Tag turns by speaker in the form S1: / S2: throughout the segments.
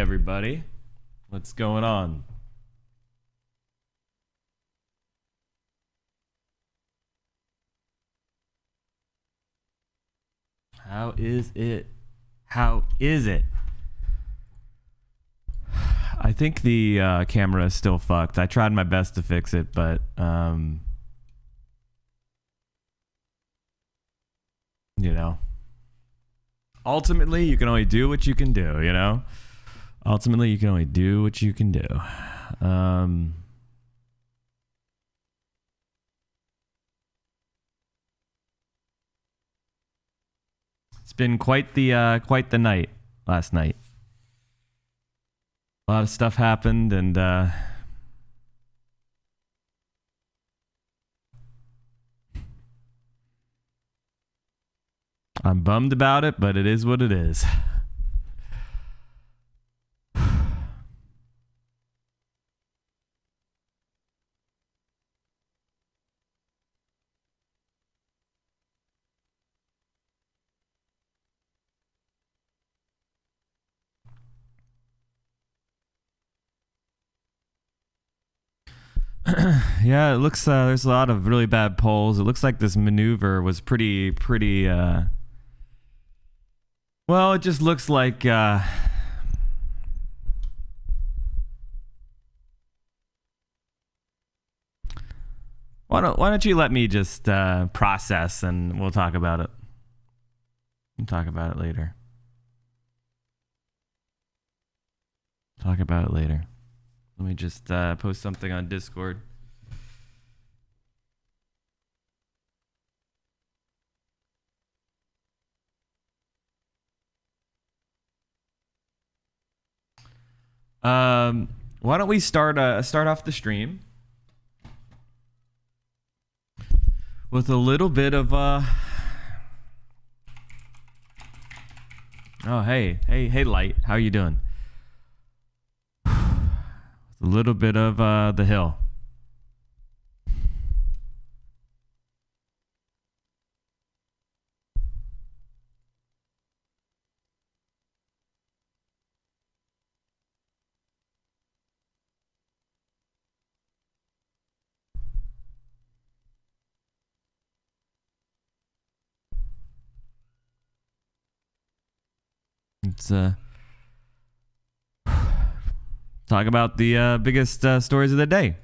S1: everybody. What's going on? How is it? How is it? I think the camera is still fucked. I tried my best to fix it, but you know, ultimately you can only do what you can do, you know? Ultimately you can only do what you can do. It's been quite the night last night. A lot of stuff happened, and I'm bummed about it, but it is what it is. Yeah, it looks there's a lot of really bad polls. It looks like this maneuver was pretty well, it just looks like why don't you let me just process, and we'll talk about it. We'll talk about it later. Talk about it later. Let me just post something on Discord. Why don't we start off the stream with a little bit of oh, hey Light, how you doing? With a little bit of The Hill. Let's talk about the biggest stories of the day.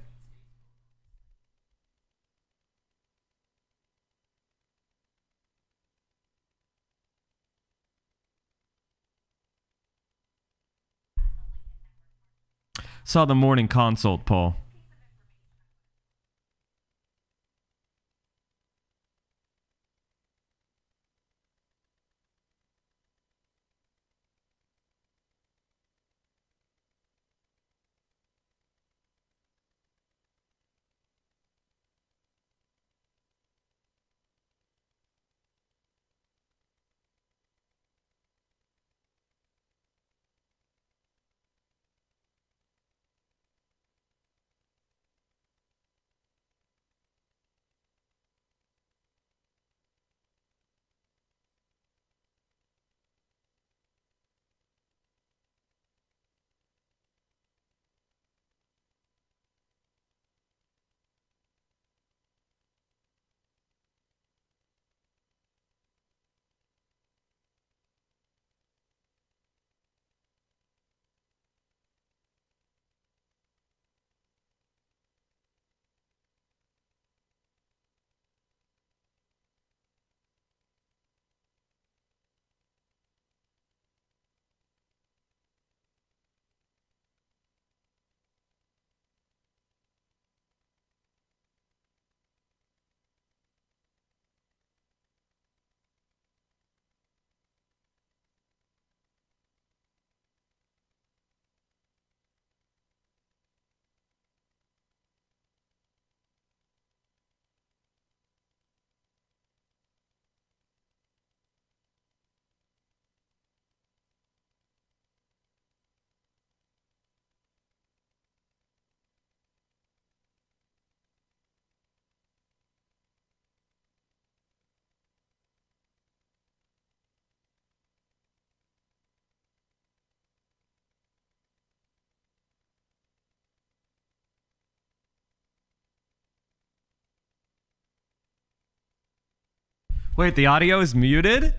S1: Saw the morning consult poll. Wait, the audio is muted?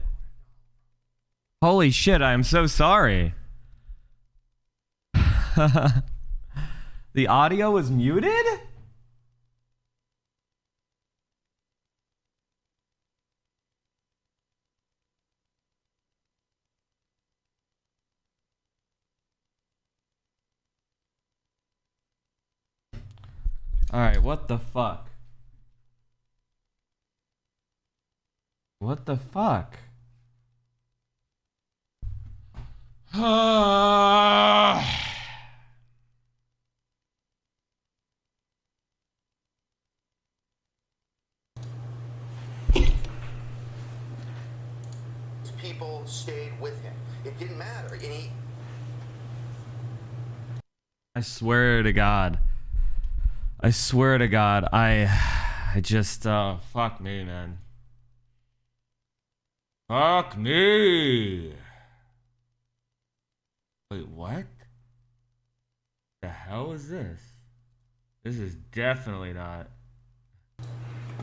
S1: Holy shit, I am so sorry. The audio was muted? Alright, what the fuck? What the fuck?
S2: People stayed with him. It didn't matter. And
S1: I swear to God. I swear to God. I just, fuck me, man. Fuck me. Wait, what? The hell is this? This is definitely not.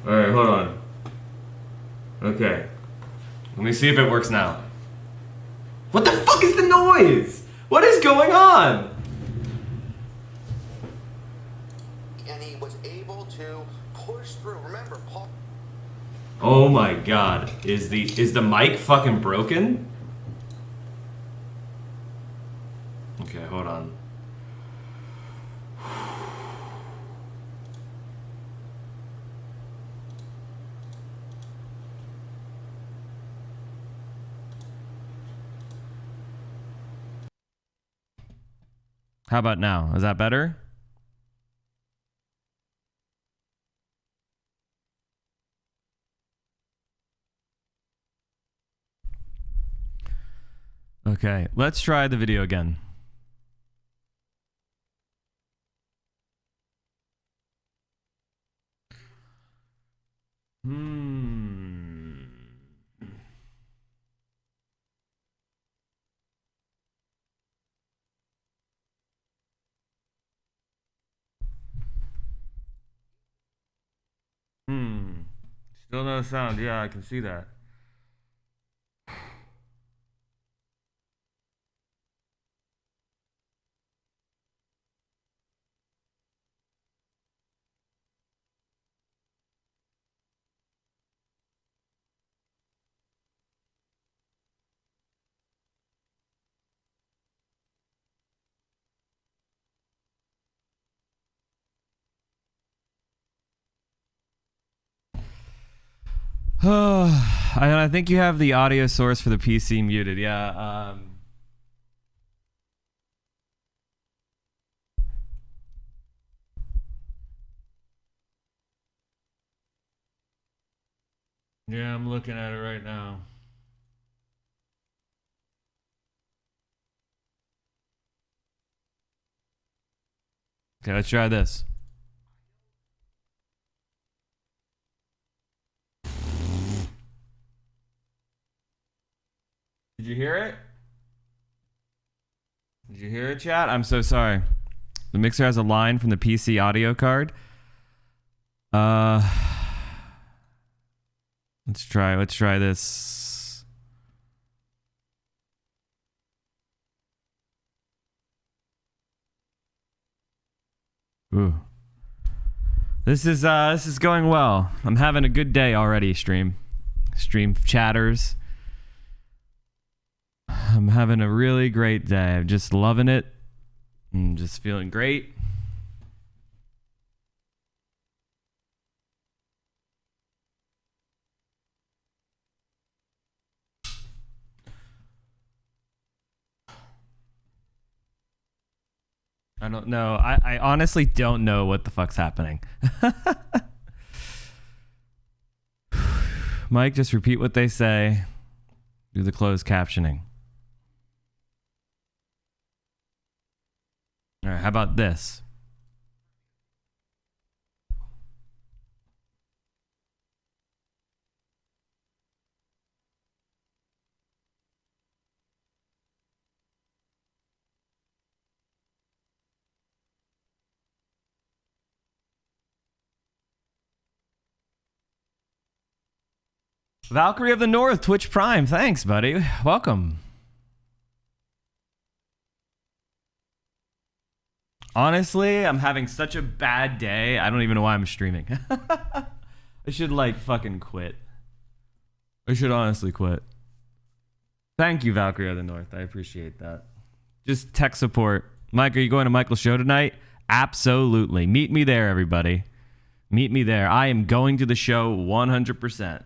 S1: Alright, hold on. Okay. Let me see if it works now. What the fuck is the noise? What is going on?
S2: he was able to push through. Remember, Paul.
S1: Oh my God. Is the mic fucking broken? Okay, hold on. How about now? Is that better? Okay, let's try the video again. Still no sound. Yeah, I can see that. I think you have the audio source for the PC muted. Yeah. Yeah, I'm looking at it right now. Okay, let's try this. Did you hear it? Did you hear it, chat? I'm so sorry. The mixer has a line from the PC audio card. Let's try this. Ooh. This is going well. I'm having a good day already, stream chatters. I'm having a really great day. I'm just loving it. I'm just feeling great. I don't know. I honestly don't know what the fuck's happening. Mike, just repeat what they say. Do the closed captioning. All right, how about this? Valkyrie of the North, Twitch Prime. Thanks, buddy. Welcome. Honestly, I'm having such a bad day. I don't even know why I'm streaming. I should, like, fucking quit. I should honestly quit. Thank you, Valkyrie of the North. I appreciate that. Just tech support. Mike, are you going to Michael's show tonight? Absolutely. Meet me there, everybody. Meet me there. I am going to the show 100%.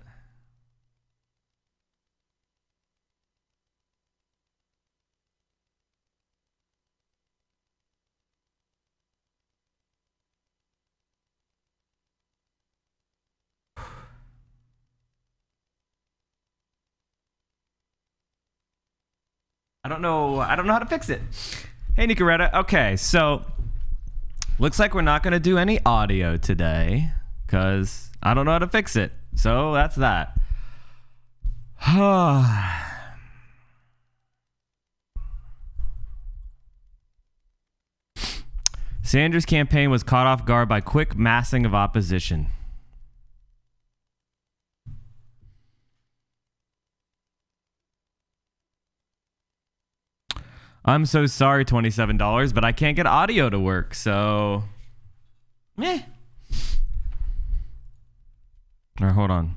S1: I don't know how to fix it. Hey, Nicoretta. Okay, so looks like we're not going to do any audio today because I don't know how to fix it. So that's that. Sanders' campaign was caught off guard by quick massing of opposition. I'm so sorry, $27, but I can't get audio to work, so... Meh. Alright, hold on.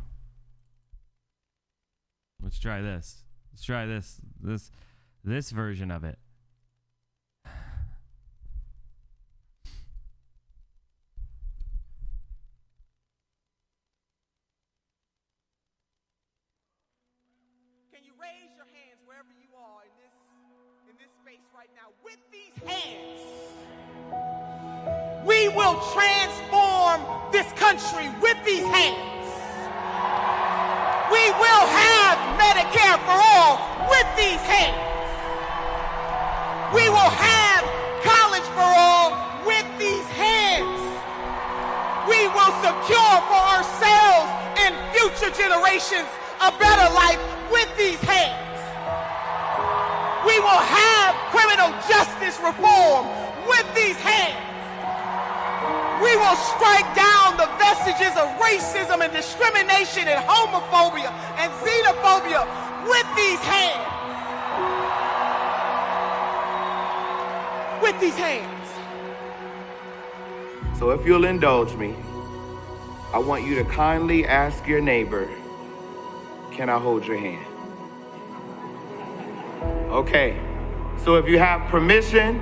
S1: Let's try this. Let's try this version of it.
S3: Can you raise your hands wherever you are in this space right now? With these hands, we will transform this country. With these hands, we will have Medicare for all. With these hands, we will have college for all. With these hands, we will secure for ourselves and future generations a better life. With these hands, we will have criminal justice reform. With these hands, we will strike down the vestiges of racism and discrimination and homophobia and xenophobia. With these hands. With these hands.
S2: So if you'll indulge me, I want you to kindly ask your neighbor, can I hold your hand? Okay, so if you have permission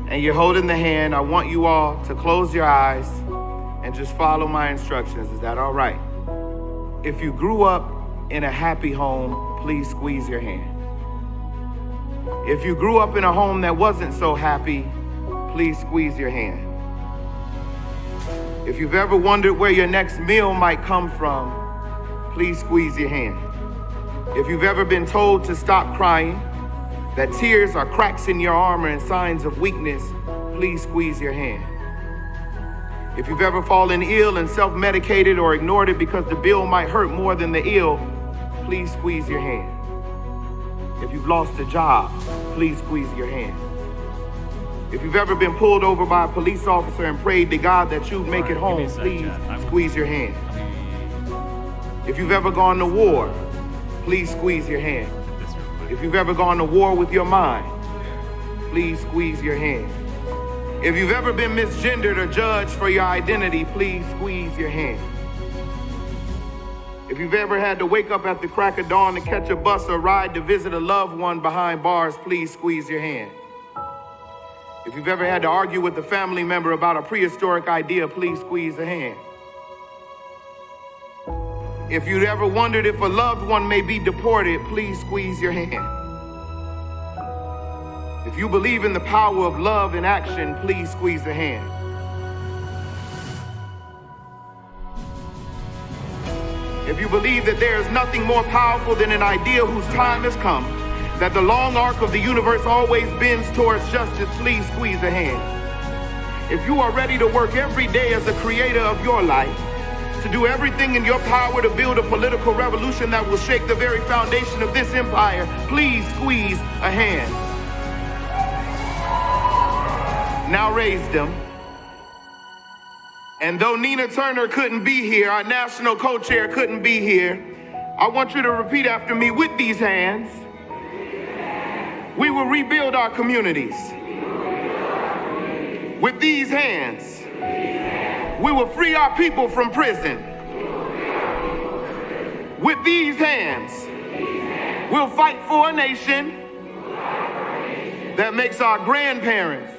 S2: and you're holding the hand, I want you all to close your eyes and just follow my instructions. Is that all right? If you grew up in a happy home, please squeeze your hand. If you grew up in a home that wasn't so happy, please squeeze your hand. If you've ever wondered where your next meal might come from, please squeeze your hand. If you've ever been told to stop crying, that tears are cracks in your armor and signs of weakness, please squeeze your hand. If you've ever fallen ill and self-medicated or ignored it because the bill might hurt more than the ill, please squeeze your hand. If you've lost a job, please squeeze your hand. If you've ever been pulled over by a police officer and prayed to God that you'd make it home, please squeeze your hand. If you've ever gone to war, please squeeze your hand. If you've ever gone to war with your mind, please squeeze your hand. If you've ever been misgendered or judged for your identity, please squeeze your hand. If you've ever had to wake up at the crack of dawn to catch a bus or ride to visit a loved one behind bars, please squeeze your hand. If you've ever had to argue with a family member about a prehistoric idea, please squeeze a hand. If you'd ever wondered if a loved one may be deported, please squeeze your hand. If you believe in the power of love in action, please squeeze a hand. If you believe that there is nothing more powerful than an idea whose time has come, that the long arc of the universe always bends towards justice, please squeeze a hand. If you are ready to work every day as the creator of your life, to do everything in your power to build a political revolution that will shake the very foundation of this empire, please squeeze a hand. Now raise them. And though Nina Turner couldn't be here, our national co-chair couldn't be here, I want you to repeat after me. With these hands, we will rebuild our communities. With these hands, we will free our people from prison. With these hands, we'll fight for a nation that makes our grandparents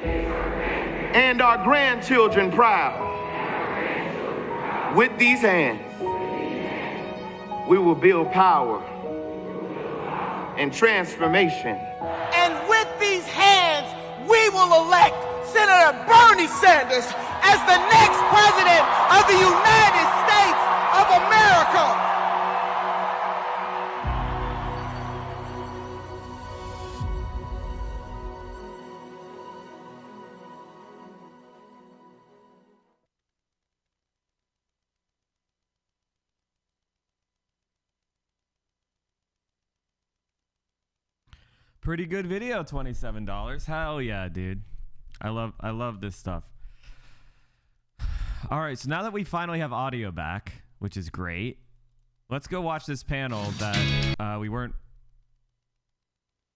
S2: and our grandchildren proud. With these hands, we will build power and transformation.
S3: And with these hands, we will elect Senator Bernie Sanders as the next president of the United States of America.
S1: Pretty good video, $27. Hell yeah, dude. I love this stuff. All right, so now that we finally have audio back, which is great, let's go watch this panel that we weren't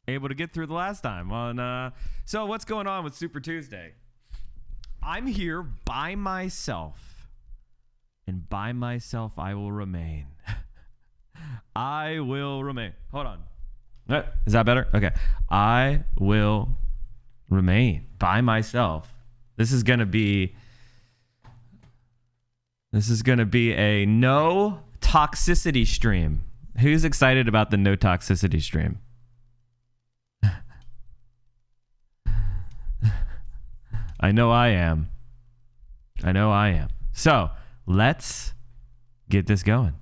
S1: able to get through the last time. So what's going on with Super Tuesday? I'm here by myself, and by myself I will remain. I will remain. Hold on. Is that better? Okay. I will remain by myself. This is gonna be a no toxicity stream. Who's excited about the no toxicity stream? I know I am. So let's get this going.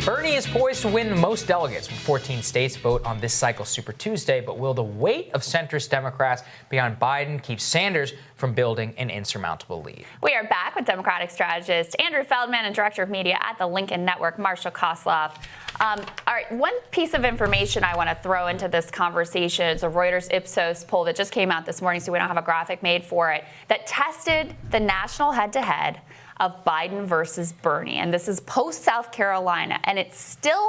S4: Bernie is poised to win most delegates when 14 states vote on this cycle's Super Tuesday, but will the weight of centrist Democrats behind Biden keep Sanders from building an insurmountable lead?
S5: We are back with Democratic strategist Andrew Feldman and Director of Media at the Lincoln Network, Marshall Kosloff. All right, one piece of information I want to throw into this conversation is a Reuters Ipsos poll that just came out this morning, so we don't have a graphic made for it, that tested the national head-to-head of Biden versus Bernie. And this is post-South Carolina. And it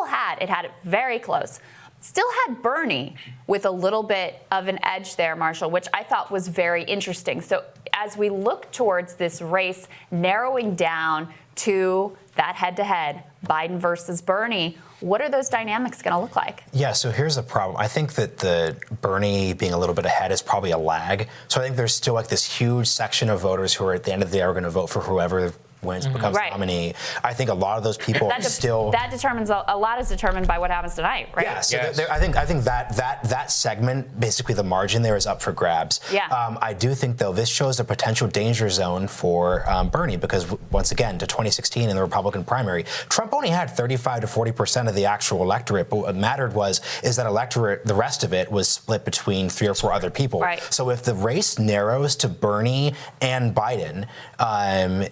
S5: had it very close, still had Bernie with a little bit of an edge there, Marshall, which I thought was very interesting. So as we look towards this race narrowing down to that head-to-head, Biden versus Bernie, what are those dynamics going to look like?
S6: Yeah, so here's the problem. I think that the Bernie being a little bit ahead is probably a lag. So I think there's still like this huge section of voters who are at the end of the day are going to vote for whoever wins, becomes the nominee. I think a lot of those people
S5: that determines a lot is determined by what happens tonight, right?
S6: Yeah, so I think that segment, basically the margin there is up for grabs.
S5: Yeah.
S6: I do think though this shows a potential danger zone for Bernie because once again to 2016 in the Republican primary, Trump only had 35 to 40% of the actual electorate, but what mattered is that electorate, the rest of it was split between 3 or 4 other people.
S5: Right.
S6: So if the race narrows to Bernie and Biden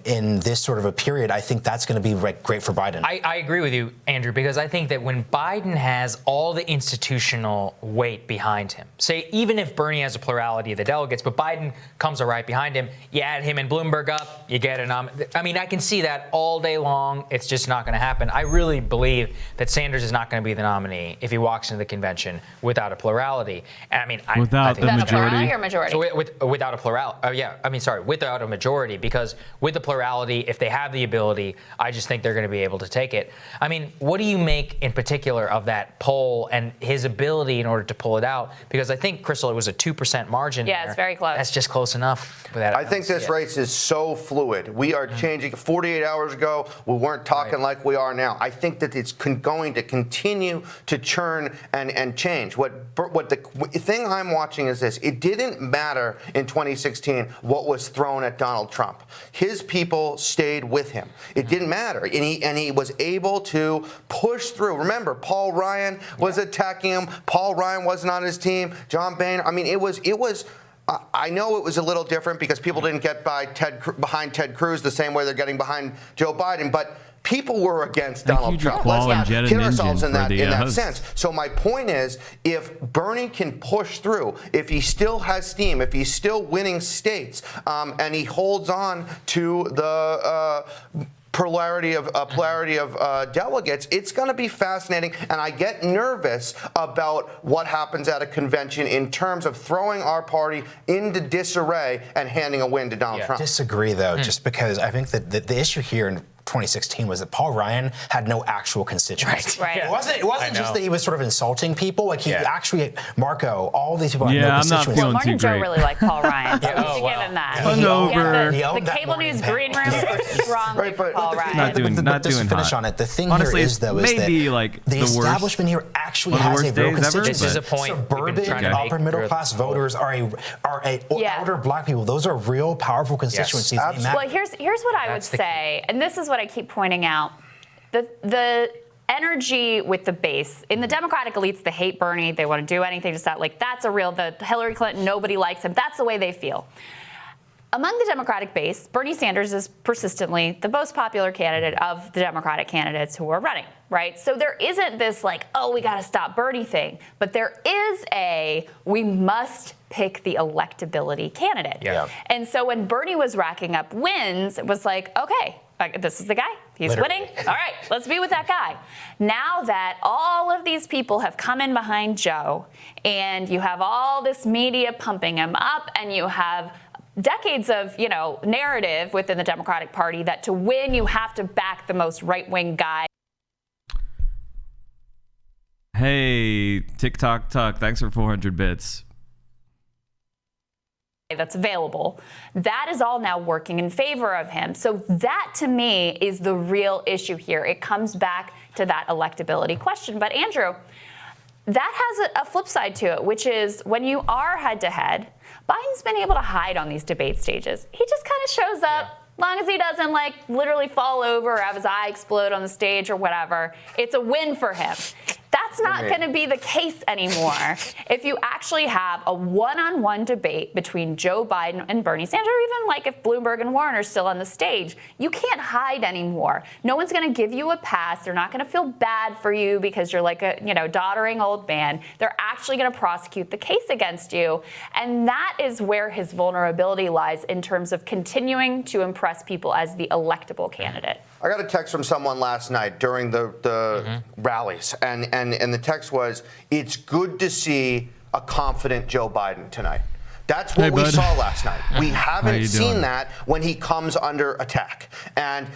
S6: in this sort of a period, I think that's going to be great for Biden.
S4: I agree with you, Andrew, because I think that when Biden has all the institutional weight behind him, say even if Bernie has a plurality of the delegates, but Biden comes right behind him, you add him and Bloomberg up, you get I mean, I can see that all day long. It's just not going to happen. I really believe that Sanders is not going to be the nominee if he walks into the convention without a plurality. And I mean,
S1: without the majority.
S4: So without a plurality, without a majority, because with the plurality, if they have the ability, I just think they're going to be able to take it. I mean, what do you make in particular of that poll and his ability in order to pull it out? Because I think, Crystal, it was a 2% margin.
S5: Yeah,
S4: there.
S5: It's very close.
S4: That's just close enough for that.
S7: I think this race is so fluid. We are changing. 48 hours ago, we weren't talking like we are now. I think that it's going to continue to churn and change. What the thing I'm watching is this. It didn't matter in 2016 what was thrown at Donald Trump. His people stayed with him. It didn't matter. And he was able to push through. Remember, Paul Ryan was attacking him. Paul Ryan wasn't on his team. John Boehner. I mean, it was. I know it was a little different because people didn't get behind Ted Cruz the same way they're getting behind Joe Biden, but people were against
S1: I think
S7: Donald
S1: you could
S7: Trump.
S1: call
S7: Let's
S1: and
S7: not
S1: jet an
S7: kid ourselves
S1: engine
S7: in
S1: for
S7: that
S1: the,
S7: sense. So my point is, if Bernie can push through, if he still has steam, if he's still winning states, and he holds on to the polarity of delegates, it's going to be fascinating, and I get nervous about what happens at a convention in terms of throwing our party into disarray and handing a win to Donald Trump.
S6: Disagree, though, just because I think that the issue here in 2016 was that Paul Ryan had no actual constituency.
S5: Right.
S6: It wasn't just that he was sort of insulting people. Like he actually, Marco, all these people had
S1: Yeah,
S6: no
S1: I'm not
S6: constituency.
S1: feeling
S5: Morning
S1: too
S5: Joe
S1: great.
S5: really liked Paul Ryan. So we should give him that.
S1: Hungover.
S6: He
S5: The
S6: owned that
S5: cable
S6: morning
S5: news
S6: panel.
S5: green room was strongly
S7: Right,
S5: for
S7: but
S5: Paul
S7: the-
S5: Ryan.
S1: Not doing
S6: Just to finish
S1: hot.
S6: on it, the thing
S1: Honestly,
S6: here is, though, is
S1: maybe
S6: that
S1: like
S6: the
S1: the worst.
S6: establishment here actually
S1: one of the
S6: has a
S1: worst
S6: real
S1: days ever,
S6: constituency.
S4: This is a point we've been
S6: Suburban
S4: trying to
S6: and
S4: make
S6: upper middle
S4: through
S6: class
S4: the whole-
S6: voters are older black people. Those are real powerful constituencies. They matter.
S5: Well, here's what I would
S4: That's the
S5: say, and this is what I keep pointing out. The energy with the base in the Democratic elites, they hate Bernie. They want to do anything to stop. Like that's the Hillary Clinton. Nobody likes him. That's the way they feel. Among the Democratic base, Bernie Sanders is persistently the most popular candidate of the Democratic candidates who are running, right? So there isn't this like, oh, we got to stop Bernie thing, but there is we must pick the electability candidate.
S6: Yeah.
S5: And so when Bernie was racking up wins, it was like, okay, this is the guy. He's
S6: Literally.
S5: winning. All right, let's be with that guy. Now that all of these people have come in behind Joe, and you have all this media pumping him up, and you have decades of, narrative within the Democratic Party that to win, you have to back the most right-wing guy.
S1: Hey, TikTok Tuck, thanks for 400 bits.
S5: That's available. That is all now working in favor of him. So that, to me, is the real issue here. It comes back to that electability question. But Andrew, that has a flip side to it, which is when you are head-to-head, Biden's been able to hide on these debate stages. He just kind of shows up. As long as he doesn't literally fall over or have his eye explode on the stage or whatever, it's a win for him. That's not going to be the case anymore. If you actually have a one-on-one debate between Joe Biden and Bernie Sanders, or even if Bloomberg and Warren are still on the stage, you can't hide anymore. No one's going to give you a pass. They're not going to feel bad for you because you're like a doddering old man. They're actually going to prosecute the case against you. And that is where his vulnerability lies in terms of continuing to impress people as the electable candidate.
S7: I got a text from someone last night during the rallies, and the text was, "It's good to see a confident Joe Biden tonight." That's what we saw last night. We haven't seen that when he comes under attack. And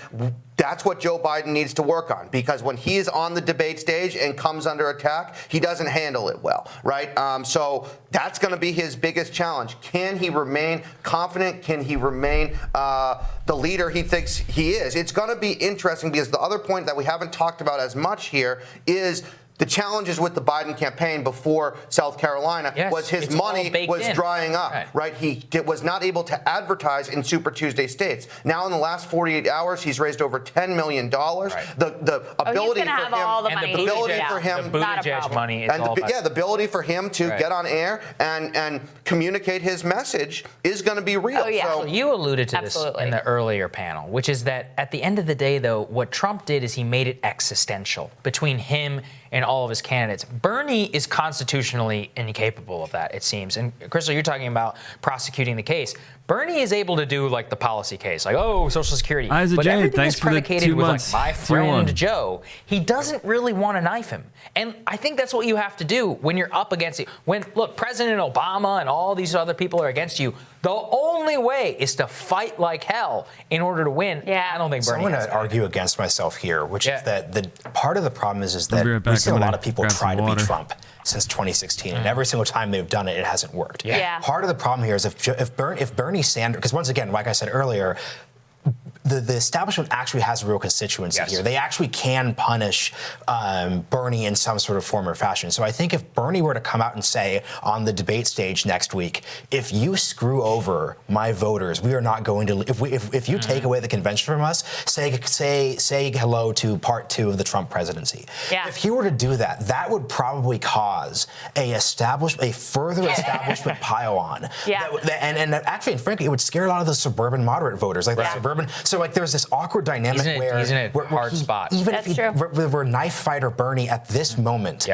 S7: that's what Joe Biden needs to work on, because when he is on the debate stage and comes under attack, he doesn't handle it well, right? So that's going to be his biggest challenge. Can he remain confident? Can he remain the leader he thinks he is? It's going to be interesting, because the other point that we haven't talked about as much here is the challenges with the Biden campaign before South Carolina was his money was drying up, right? He was not able to advertise in Super Tuesday states. Now, in the last 48 hours, he's raised over $10 million. The ability
S5: he's gonna have all the money.
S4: The
S5: Buttigieg
S4: money is all about
S7: the ability for him to get on air and communicate his message is going to be real.
S5: Oh, yeah.
S7: So,
S4: you alluded to this
S5: Absolutely.
S4: in the earlier panel, which is that at the end of the day, though, what Trump did is he made it existential between him and all of his candidates. Bernie is constitutionally incapable of that, it seems. And Crystal, you're talking about prosecuting the case. Bernie is able to do the policy case, Social Security.
S1: Isaac
S4: But
S1: J,
S4: everything
S1: thanks
S4: is
S1: for the
S4: predicated
S1: 2
S4: with
S1: months.
S4: my
S1: Tier
S4: friend
S1: 1.
S4: Joe. He doesn't really want to knife him. And I think that's what you have to do when you're up against it. Look, President Obama and all these other people are against you. The only way is to fight like hell in order to win.
S5: Yeah.
S4: I don't think
S6: So
S4: Bernie
S6: I'm going
S4: has
S6: to
S4: that.
S6: argue against myself here, which is that the part of the problem is
S1: I'll
S6: that
S1: be right back.
S6: we've seen a
S1: I'm
S6: lot
S1: gonna
S6: of people
S1: grab
S6: try
S1: some
S6: to beat
S1: water.
S6: Trump since 2016, and every single time they've done it, it hasn't worked.
S5: Yeah.
S6: Part of the problem here is if Bernie Sanders, because once again, like I said earlier, the establishment actually has a real constituency here. They actually can punish Bernie in some sort of form or fashion. So I think if Bernie were to come out and say on the debate stage next week, if you screw over my voters, we are not going to. If you take away the convention from us, say hello to part 2 of the Trump presidency.
S5: Yeah.
S6: If he were to do that, that would probably cause a further establishment pile on.
S5: Yeah.
S6: And actually, and frankly, it would scare a lot of the suburban moderate voters, like the suburban So like there's this awkward dynamic
S4: he's in a hard spot.
S6: Even
S5: That's
S6: if he
S5: true.
S6: were knife fighter Bernie at this moment,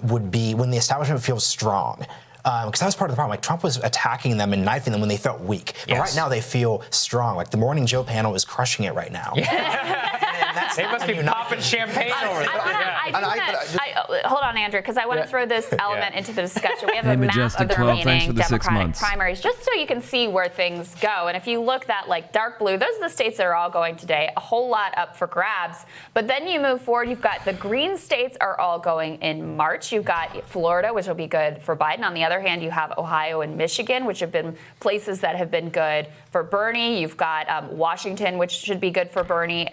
S6: would be when the establishment feels strong. Because that was part of the problem. Like Trump was attacking them and knifing them when they felt weak. But right now they feel strong. Like the Morning Joe panel is crushing it right now.
S4: They must be popping champagne over there.
S5: Hold on, Andrew, because I want to throw this element into the discussion. We have
S1: Hey,
S5: a map
S1: Majestic
S5: of the
S1: 12, thanks
S5: remaining
S1: for the 6
S5: Democratic
S1: months.
S5: primaries, just so you can see where things go. And if you look at like dark blue, those are the states that are all going today. A whole lot up for grabs. But then you move forward, you've got the green states are all going in March. You've got Florida, which will be good for Biden. On the other hand, you have Ohio and Michigan, which have been places that have been good for Bernie. You've got Washington, which should be good for Bernie.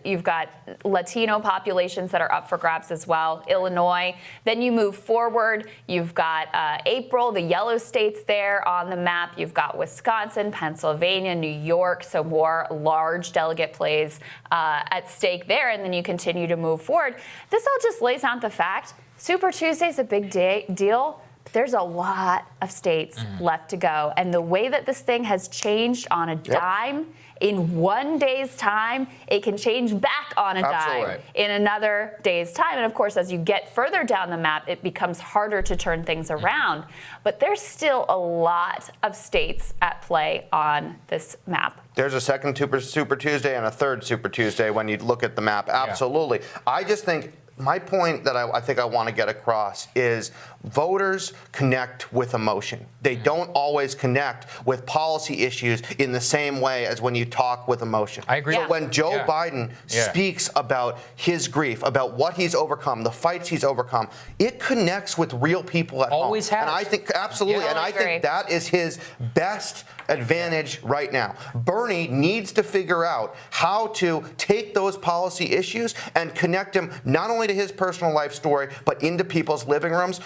S5: You've got Latino populations that are up for grabs as well. Illinois. Then you move forward. You've got April, the yellow states there on the map. You've got Wisconsin, Pennsylvania, New York. So more large delegate plays at stake there. And then you continue to move forward. This all just lays out the fact Super Tuesday is a big deal. There's a lot of states left to go. And the way that this thing has changed on a dime, in one day's time, it can change back on a dime in another day's time. And of course, as you get further down the map, it becomes harder to turn things around. But there's still a lot of states at play on this map.
S7: There's a second Super Tuesday and a third Super Tuesday when you look at the map. Absolutely. I just think my point that I think I want to get across is voters connect with emotion. They don't always connect with policy issues in the same way as when you talk with emotion.
S4: I agree.
S7: So when Joe Biden speaks about his grief, about what he's overcome, the fights he's overcome, it connects with real people at home.
S4: Always has.
S7: And I think, absolutely, and I think that is his best advantage right now. Bernie needs to figure out how to take those policy issues and connect them not only to his personal life story, but into people's living rooms,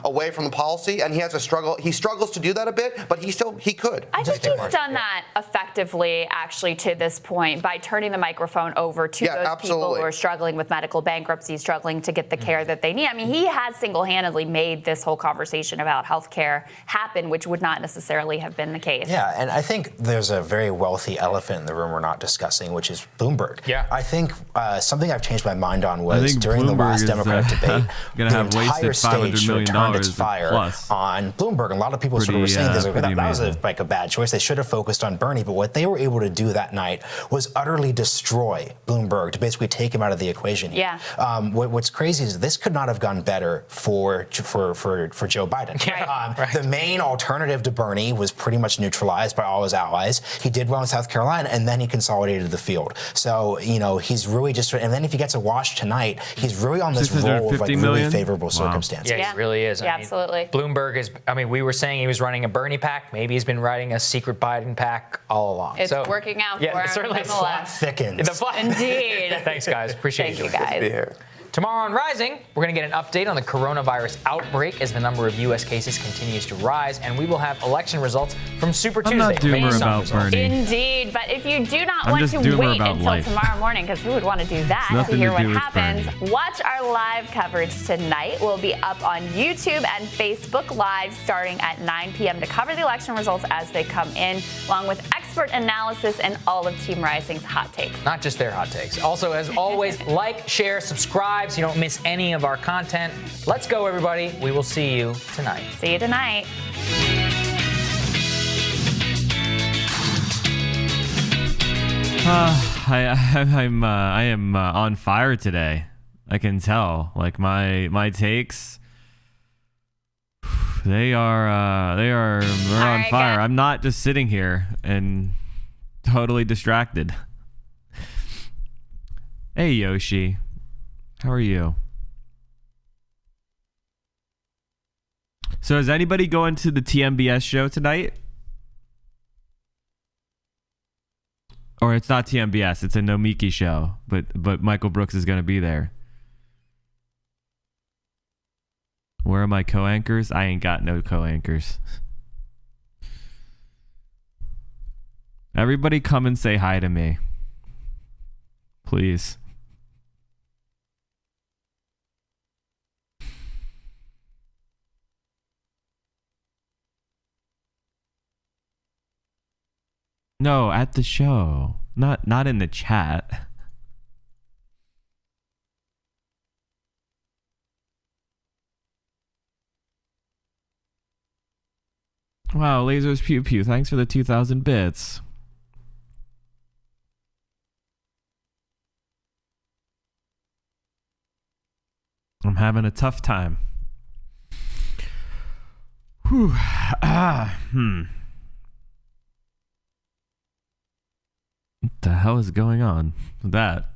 S7: away from the policy. And he has a struggle. He struggles to do that a bit, but he could.
S5: I think he's done that effectively, actually, to this point, by turning the microphone over to those people who are struggling with medical bankruptcy, struggling to get the care that they need. I mean, he has single-handedly made this whole conversation about healthcare happen, which would not necessarily have been the case.
S6: Yeah, and I think there's a very wealthy elephant in the room we're not discussing, which is Bloomberg.
S4: Yeah.
S6: I think something I've changed my mind on was during the last Democratic debate, the entire stage sort of turned its fire on Bloomberg. And a lot of people sort of were saying that was a bad choice. They should have focused on Bernie. But what they were able to do that night was utterly destroy Bloomberg, to basically take him out of the equation.
S5: Yeah.
S6: What's crazy is this could not have gone better for Joe Biden. The main alternative to Bernie was pretty much neutralized by all his allies. He did well in South Carolina, and then he consolidated the field. So, he's really just, and then if he gets a wash tonight, he's really on this roll of really favorable circumstances.
S4: Yeah, he really is.
S5: Yeah, absolutely.
S4: Bloomberg is, we were saying he was running a Bernie pack. Maybe he's been writing a secret Biden pack all along.
S5: It's working out for him.
S4: It certainly
S5: nonetheless.
S6: Thickens.
S5: Indeed.
S4: Thanks, guys. Appreciate
S5: you guys.
S7: Good to be here.
S4: Tomorrow on Rising, we're going to get an update on the coronavirus outbreak as the number of U.S. cases continues to rise, and we will have election results from Super Tuesday.
S1: I'm not doomer about Bernie.
S5: Indeed, but if you do not
S1: I'm
S5: want
S1: just
S5: to
S1: doomer
S5: wait
S1: about
S5: until
S1: life.
S5: tomorrow morning, because who would want to do that
S1: Nothing
S5: to hear
S1: to
S5: what
S1: do with
S5: happens,
S1: Bernie.
S5: watch our live coverage tonight. We'll be up on YouTube and Facebook Live starting at 9 p.m. to cover the election results as they come in, along with expert analysis and all of Team Rising's hot takes.
S4: Not just their hot takes. Also, as always, like, share, subscribe so you don't miss any of our content. Let's go, everybody. We will see you tonight.
S5: See you tonight.
S1: I am on fire today. I can tell. Like my takes, they're on fire. I'm not just sitting here and totally distracted. Hey Yoshi, how are you? So is anybody going to the TMBS show tonight? Or it's not TMBS, it's a Nomiki show, but Michael Brooks is going to be there. Where are my co-anchors? I ain't got no co-anchors. Everybody come and say hi to me. Please. No, at the show. Not in the chat. Wow, Lasers Pew Pew, thanks for the 2,000 bits. I'm having a tough time. Whew. What the hell is going on with that?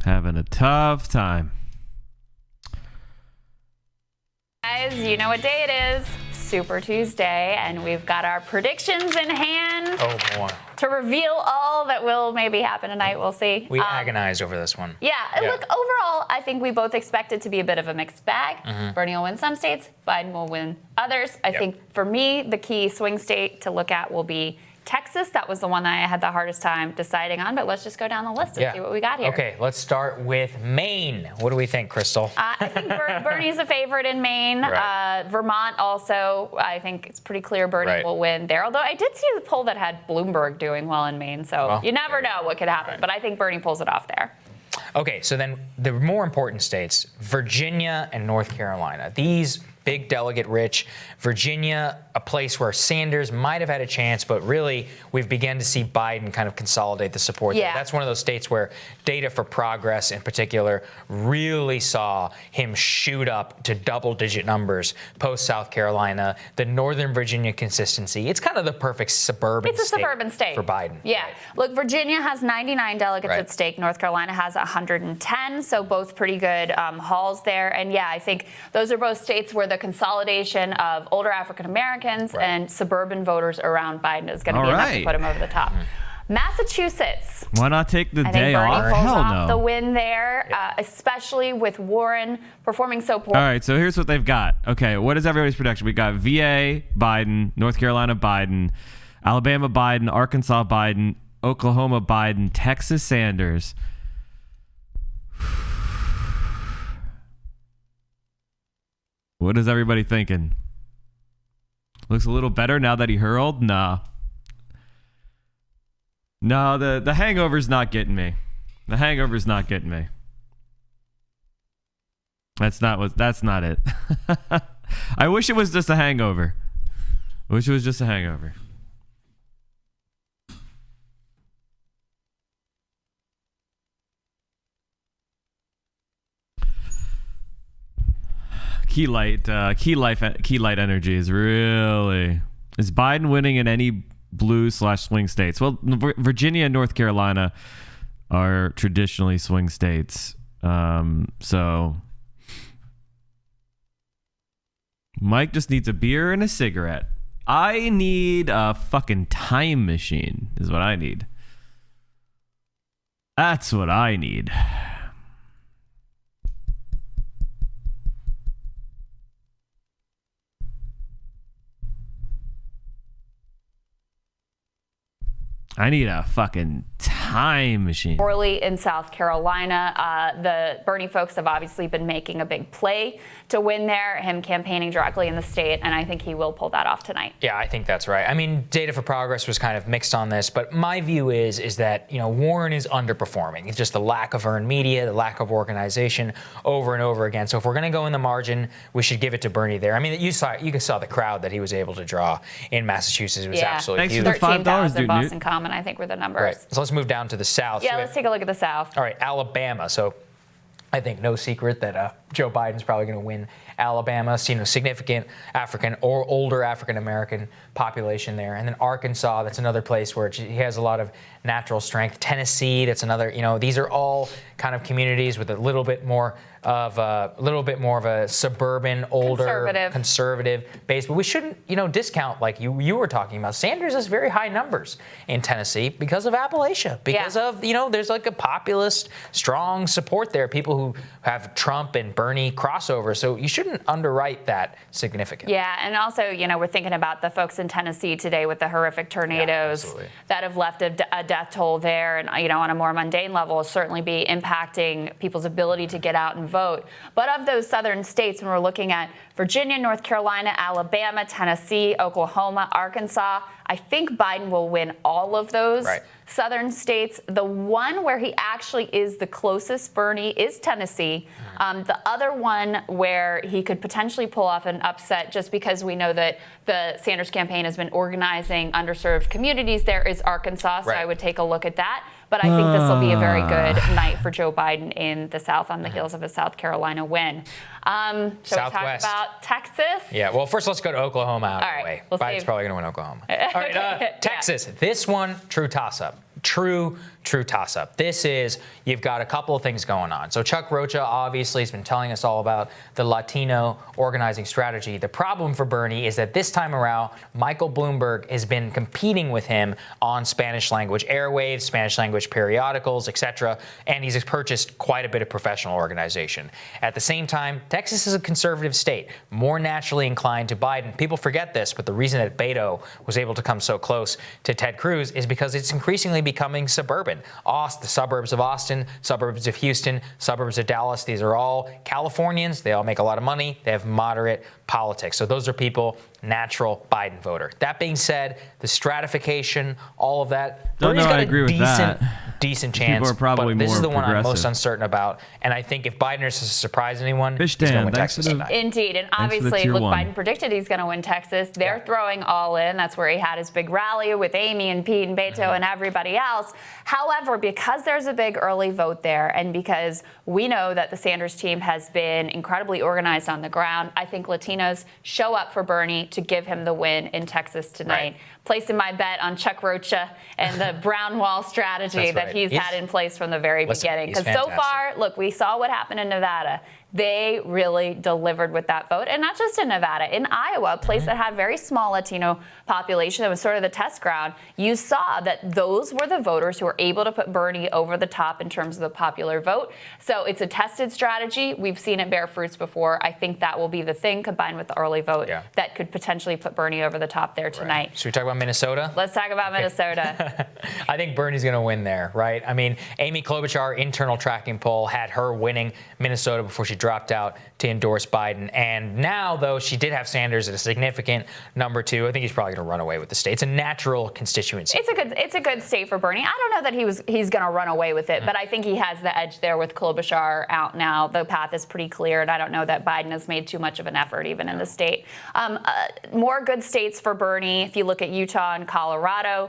S1: Having a tough time.
S5: Guys, you know what day it is. Super Tuesday, and we've got our predictions in hand.
S4: Oh boy.
S5: To reveal all that will maybe happen tonight. We'll see.
S4: We agonized over this one.
S5: Yeah, look, overall, I think we both expect it to be a bit of a mixed bag. Bernie will win some states, Biden will win others. I think for me, the key swing state to look at will be Texas. That was the one that I had the hardest time deciding on, but let's just go down the list and see what we got here.
S4: Okay, let's start with Maine. What do we think, Crystal?
S5: I think Bernie's a favorite in Maine.
S4: Right.
S5: Vermont also, I think it's pretty clear Bernie will win there. Although I did see the poll that had Bloomberg doing well in Maine, so you never know what could happen. But I think Bernie pulls it off there.
S4: Okay, so then the more important states, Virginia and North Carolina. These big delegate rich. Virginia, a place where Sanders might have had a chance, but really we've begun to see Biden kind of consolidate the support.
S5: Yeah.
S4: There. That's one of those states where Data for Progress in particular really saw him shoot up to double-digit numbers post South Carolina. The Northern Virginia consistency, it's kind of the perfect suburban
S5: state
S4: for Biden.
S5: Yeah. Look, Virginia has 99 delegates at stake. North Carolina has 110, so both pretty good hauls there. And yeah, I think those are both states where the consolidation of older African Americans and suburban voters around Biden is going to be enough to put him over the top. Massachusetts.
S1: Why not take the
S5: I
S1: day
S5: think Bernie
S1: off?
S5: pulls
S1: Hell
S5: off
S1: no.
S5: the win there, especially with Warren performing so poorly.
S1: All right, so here's what they've got. Okay, what is everybody's prediction? We got VA Biden, North Carolina Biden, Alabama Biden, Arkansas Biden, Oklahoma Biden, Texas Sanders. What is everybody thinking? Looks a little better now that he hurled? Nah. No, the hangover's not getting me. The hangover's not getting me. That's not it. I wish it was just a hangover. I wish it was just a hangover. Key light energy is really. Is Biden winning in any blue/swing states? Well, Virginia and North Carolina are traditionally swing states. So Mike just needs a beer and a cigarette. I need a fucking time machine is what I need. That's what I need. I need a fucking time machine.
S5: Poorly in South Carolina. The Bernie folks have obviously been making a big play to win there, him campaigning directly in the state, and I think he will pull that off tonight.
S4: Yeah, I think that's right. I mean, Data for Progress was kind of mixed on this, but my view is that, Warren is underperforming. It's just the lack of earned media, the lack of organization over and over again. So if we're going to go in the margin, we should give it to Bernie there. I mean, you saw the crowd that he was able to draw in Massachusetts. It was absolutely huge.
S1: Thanks for the $5, dude.
S5: Boston Common, I think, were the numbers.
S4: Right. So let's move down to the South.
S5: Yeah, let's take a look at the South.
S4: All right, Alabama. So I think no secret that Joe Biden's probably going to win Alabama. Significant African or older African American population there. And then Arkansas, that's another place where he has a lot of natural strength. Tennessee, that's another, these are all kind of communities with a little bit more of a suburban, older, conservative base. But we shouldn't, discount, like you were talking about. Sanders has very high numbers in Tennessee because of Appalachia, because of, there's like a populist, strong support there, people who have Trump and Bernie crossover. So you shouldn't underwrite that significantly.
S5: Yeah, and also, we're thinking about the folks in Tennessee today with the horrific tornadoes that have left a death toll there. And, on a more mundane level, will certainly be impacting people's ability to get out and vote. But of those southern states, when we're looking at Virginia, North Carolina, Alabama, Tennessee, Oklahoma, Arkansas, I think Biden will win all of those southern states. The one where he actually is the closest Bernie is Tennessee. The other one where he could potentially pull off an upset, just because we know that the Sanders campaign has been organizing underserved communities there, is Arkansas. So I would take a look at that. But I think this will be a very good night for Joe Biden in the South on the heels of a South Carolina win. Shall we talk about Texas?
S4: Yeah, well, first let's go to Oklahoma out of the way. Biden's probably going to win Oklahoma. All right, Texas. This one, true toss-up. True toss-up. This is, you've got a couple of things going on. So Chuck Rocha obviously has been telling us all about the Latino organizing strategy. The problem for Bernie is that this time around, Michael Bloomberg has been competing with him on Spanish language airwaves, Spanish language periodicals, etc. And he's purchased quite a bit of professional organization. At the same time, Texas is a conservative state, more naturally inclined to Biden. People forget this, but the reason that Beto was able to come so close to Ted Cruz is because it's increasingly becoming suburban. The suburbs of Austin, suburbs of Houston, suburbs of Dallas, these are all Californians. They all make a lot of money. They have moderate politics. So those are people, natural Biden voter. That being said, the stratification, all of that, Bernie's got a decent chance.
S1: People are probably
S4: but this
S1: more
S4: is the one I'm most
S1: progressive.
S4: uncertain about. And I think if Biden is to surprise anyone,
S1: Fish
S4: he's going to
S1: Dan,
S4: win
S1: thanks
S4: Texas
S1: for the-
S4: tonight.
S5: Indeed, and
S1: for the
S5: obviously,
S1: tier
S5: look,
S1: one.
S5: Biden predicted he's going to win Texas. They're throwing all in. That's where he had his big rally with Amy and Pete and Beto and everybody else. However, because there's a big early vote there, and because we know that the Sanders team has been incredibly organized on the ground, I think Latinos show up for Bernie to give him the win in Texas tonight. Placing my bet on Chuck Rocha and the brown wall strategy that he's had in place from the very beginning. Because so far, look, we saw what happened in Nevada. They really delivered with that vote. And not just in Nevada, in Iowa, a place that had very small Latino population, that was sort of the test ground, you saw that those were the voters who were able to put Bernie over the top in terms of the popular vote. So it's a tested strategy. We've seen it bear fruits before. I think that will be the thing, combined with the early vote, that could potentially put Bernie over the top there tonight.
S4: Should we talk about Minnesota?
S5: Let's talk about Minnesota.
S4: I think Bernie's going to win there, right? I mean, Amy Klobuchar, internal tracking poll, had her winning Minnesota before she dropped out to endorse Biden. And now, though, she did have Sanders at a significant number 2. I think he's probably going to run away with the state. It's a natural constituency.
S5: It's a good state for Bernie. I don't know that he's going to run away with it, but I think he has the edge there with Klobuchar out now. The path is pretty clear, and I don't know that Biden has made too much of an effort even in the state. More good states for Bernie. If you look at Utah and Colorado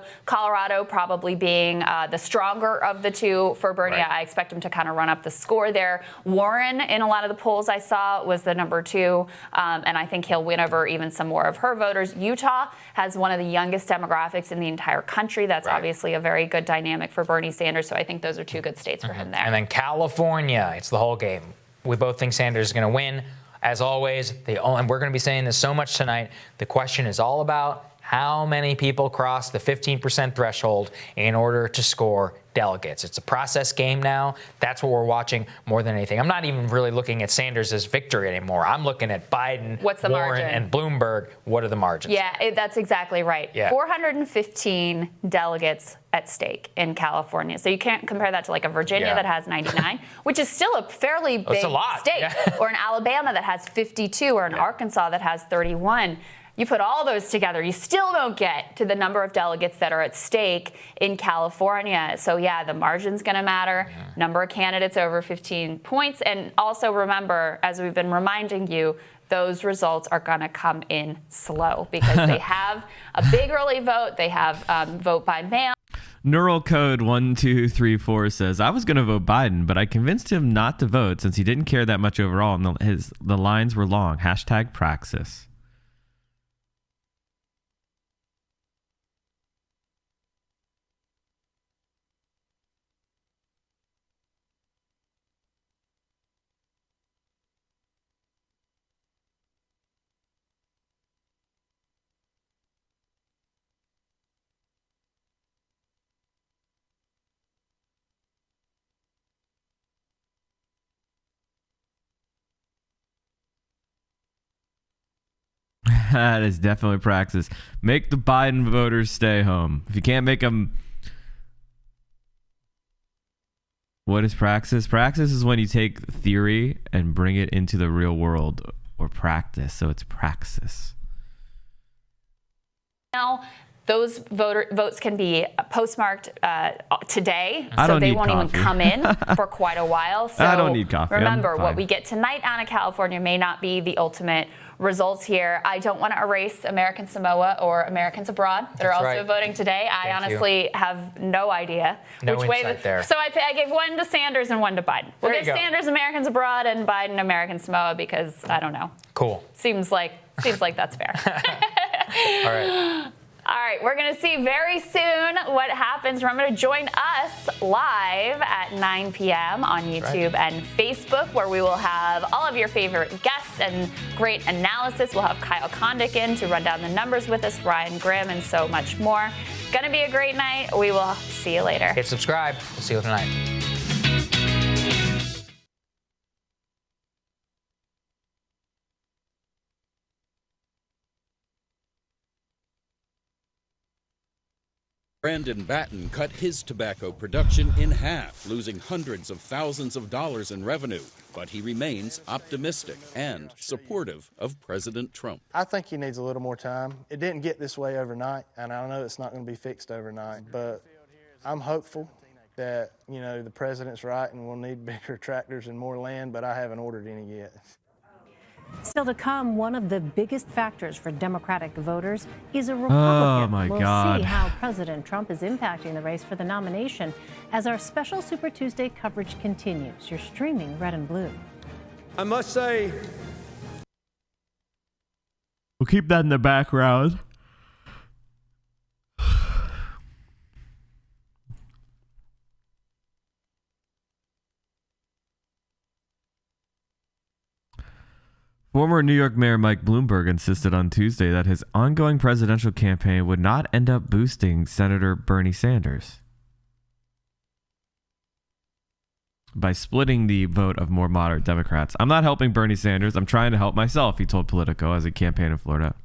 S5: probably being the stronger of the two for Bernie. I expect him to kind of run up the score there. Warren, in a lot of the polls I saw, was the number 2, and I think he'll win over even some more of her voters. Utah has one of the youngest demographics in the entire country. That's obviously a very good dynamic for Bernie Sanders, so I think those are 2 good states for him there.
S4: And then California, it's the whole game. We both think Sanders is going to win. As always, and we're going to be saying this so much tonight, the question is all about how many people cross the 15% threshold in order to score delegates. It's a process game now. That's what we're watching more than anything. I'm not even really looking at Sanders' victory anymore. I'm looking at Biden,
S5: What's the
S4: Warren,
S5: margin?
S4: and Bloomberg. What are the margins?
S5: Yeah, that's exactly right.
S4: Yeah.
S5: 415 delegates at stake in California. So you can't compare that to like a Virginia that has 99, which is still a fairly big state, or an Alabama that has 52, or an Arkansas that has 31. You put all those together, you still don't get to the number of delegates that are at stake in California. So yeah, the margin's going to matter. Number of candidates over 15 points. And also remember, as we've been reminding you, those results are going to come in slow because they have a big early vote. They have vote by mail.
S1: Neural Code 1234 says, I was going to vote Biden, but I convinced him not to vote since he didn't care that much overall, and the lines were long. Hashtag Praxis. That is definitely Praxis. Make the Biden voters stay home. If you can't make them... What is Praxis? Praxis is when you take theory and bring it into the real world, or practice. So it's Praxis.
S5: Now, Those votes can be postmarked today,
S1: I
S5: so
S1: don't
S5: they
S1: need
S5: won't even
S1: coffee.
S5: come in for quite a while. So
S1: I don't need coffee. I'm
S5: remember, what
S1: fine.
S5: we get tonight out of California may not be the ultimate results here. I don't want to erase American Samoa or Americans abroad that are
S4: That's
S5: also
S4: right.
S5: voting today. I
S4: Thank you.
S5: honestly have no idea
S4: No
S5: which way.
S4: insight there.
S5: So I gave one to Sanders and one to Biden. We'll
S4: There you
S5: give
S4: go.
S5: Sanders Americans abroad and Biden American Samoa because I don't know.
S4: Cool.
S5: Seems like that's fair.
S4: All right.
S5: All right, we're going to see very soon what happens. Remember to join us live at 9 p.m. on YouTube and Facebook, where we will have all of your favorite guests and great analysis. We'll have Kyle Kondik in to run down the numbers with us, Ryan Grimm, and so much more. Going to be a great night. We will see you later.
S4: Hit subscribe. We'll see you tonight.
S8: Brandon Batten cut his tobacco production in half, losing hundreds of thousands of dollars in revenue. But he remains optimistic and supportive of President Trump.
S9: I think he needs a little more time. It didn't get this way overnight, and I know it's not going to be fixed overnight, but I'm hopeful that, the president's right and we'll need bigger tractors and more land, but I haven't ordered any yet.
S10: Still to come, one of the biggest factors for Democratic voters is a Republican.
S1: my
S10: we'll
S1: God.
S10: see how President Trump is impacting the race for the nomination as our special Super Tuesday coverage continues. You're streaming Red and Blue.
S11: I must say,
S1: We'll keep that in the background. Former New York Mayor Mike Bloomberg insisted on Tuesday that his ongoing presidential campaign would not end up boosting Senator Bernie Sanders by splitting the vote of more moderate Democrats. I'm not helping Bernie Sanders. I'm trying to help myself, he told Politico as he campaigned in Florida.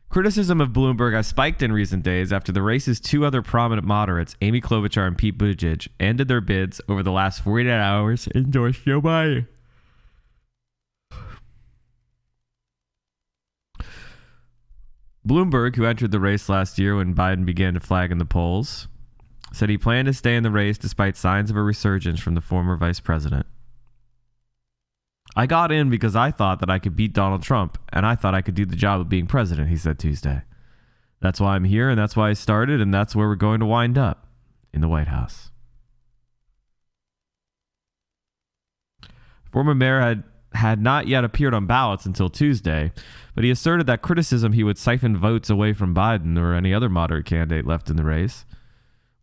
S1: Criticism of Bloomberg has spiked in recent days after the race's two other prominent moderates, Amy Klobuchar and Pete Buttigieg, ended their bids over the last 48 hours to endorse Joe Biden. Bloomberg, who entered the race last year when Biden began to flag in the polls, said he planned to stay in the race despite signs of a resurgence from the former vice president. I got in because I thought that I could beat Donald Trump, and I thought I could do the job of being president, he said Tuesday. That's why I'm here, and that's why I started, and that's where we're going to wind up, in the White House. Former mayor had not yet appeared on ballots until Tuesday, but he asserted that criticism he would siphon votes away from Biden or any other moderate candidate left in the race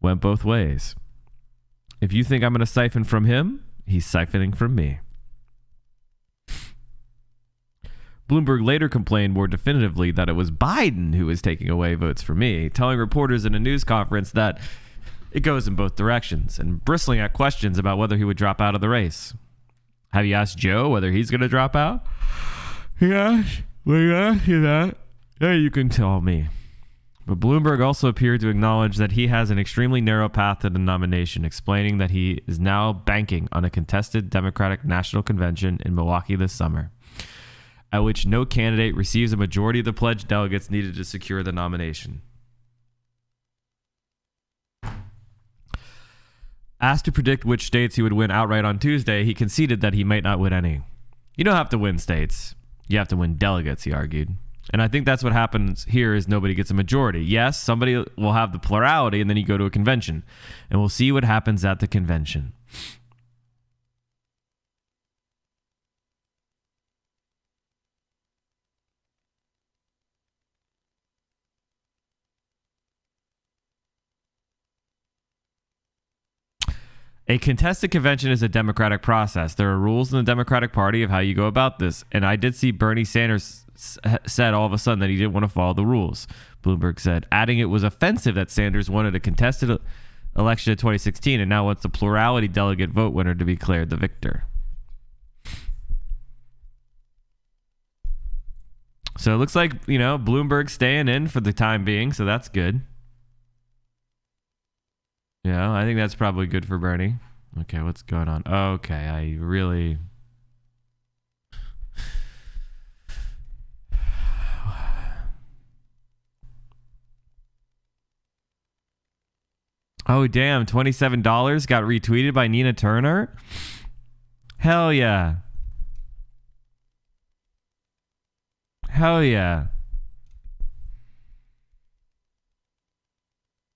S1: went both ways. If you think I'm going to siphon from him, he's siphoning from me. Bloomberg later complained more definitively that it was Biden who was taking away votes from me, telling reporters in a news conference that it goes in both directions and bristling at questions about whether he would drop out of the race. Have you asked Joe whether he's going to drop out? Yes, we asked you that. Yeah, you can tell me. But Bloomberg also appeared to acknowledge that he has an extremely narrow path to the nomination, explaining that he is now banking on a contested Democratic National Convention in Milwaukee this summer, at which no candidate receives a majority of the pledged delegates needed to secure the nomination. Asked to predict which states he would win outright on Tuesday, he conceded that he might not win any. You don't have to win states. You have to win delegates, he argued. And I think that's what happens here is nobody gets a majority. Yes, somebody will have the plurality, and then you go to a convention. And we'll see what happens at the convention. A contested convention is a democratic process. There are rules in the Democratic Party of how you go about this. And I did see Bernie Sanders said all of a sudden that he didn't want to follow the rules, Bloomberg said, adding it was offensive that Sanders wanted a contested election in 2016 and now wants the plurality delegate vote winner to be declared the victor. So it looks like, Bloomberg's staying in for the time being, so that's good. Yeah, I think that's probably good for Bernie. Okay, what's going on? Okay, I really... Oh, damn. $27 got retweeted by Nina Turner? Hell yeah. Hell yeah.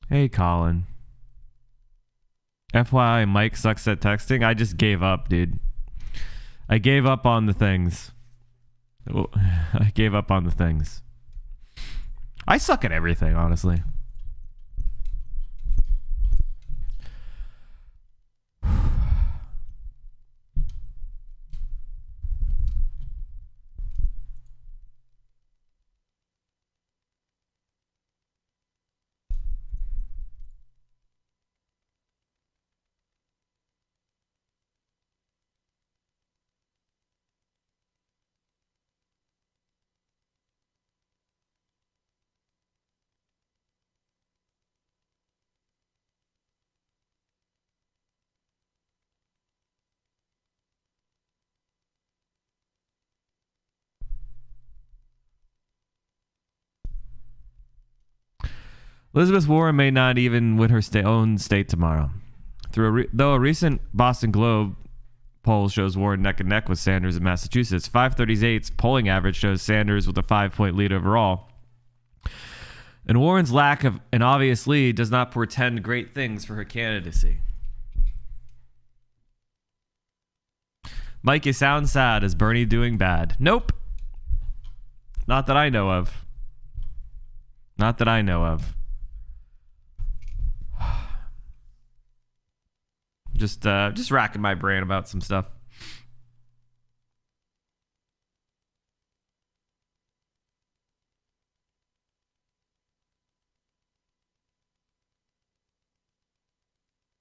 S1: Hey, Colin. FYI, Mike sucks at texting. I just gave up, dude. I gave up on the things. I gave up on the things. I suck at everything, honestly. Elizabeth Warren may not even win her own state tomorrow. Though a recent Boston Globe poll shows Warren neck and neck with Sanders in Massachusetts, 538's polling average shows Sanders with a 5-point lead overall. And Warren's lack of an obvious lead does not portend great things for her candidacy. Mike, you sound sad. Is Bernie doing bad? Nope. Not that I know of. Not that I know of. Just racking my brain about some stuff.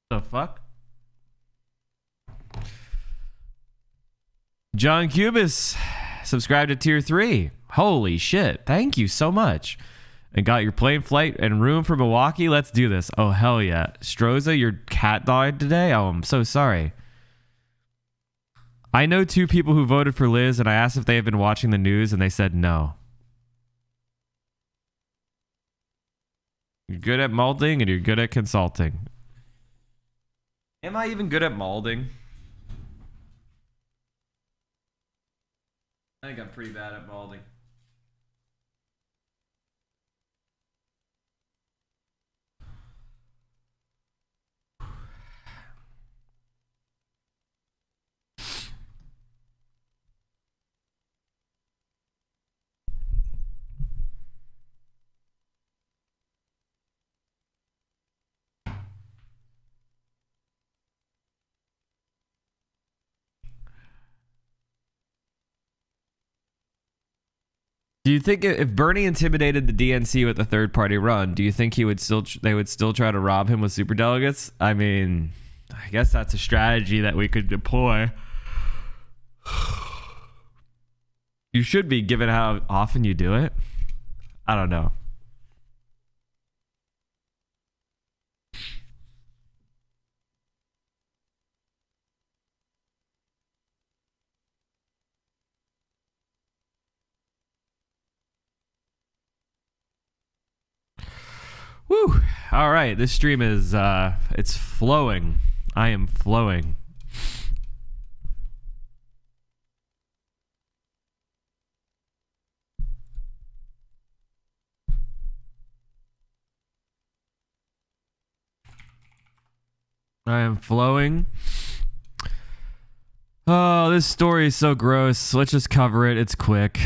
S1: The fuck? John Cubis subscribed to tier 3. Holy shit. Thank you so much. And got your plane flight and room for Milwaukee? Let's do this. Oh, hell yeah. Stroza, your cat died today? Oh, I'm so sorry. I know 2 people who voted for Liz, and I asked if they have been watching the news, and they said no. You're good at molding, and you're good at consulting. Am I even good at molding? I think I'm pretty bad at molding. Do you think if Bernie intimidated the DNC with a third-party run, do you think they would still try to rob him with superdelegates? I mean, I guess that's a strategy that we could deploy. You should be, given how often you do it. I don't know. Woo! All right, this stream is it's flowing. I am flowing. I am flowing. Oh, this story is so gross. Let's just cover it. It's quick.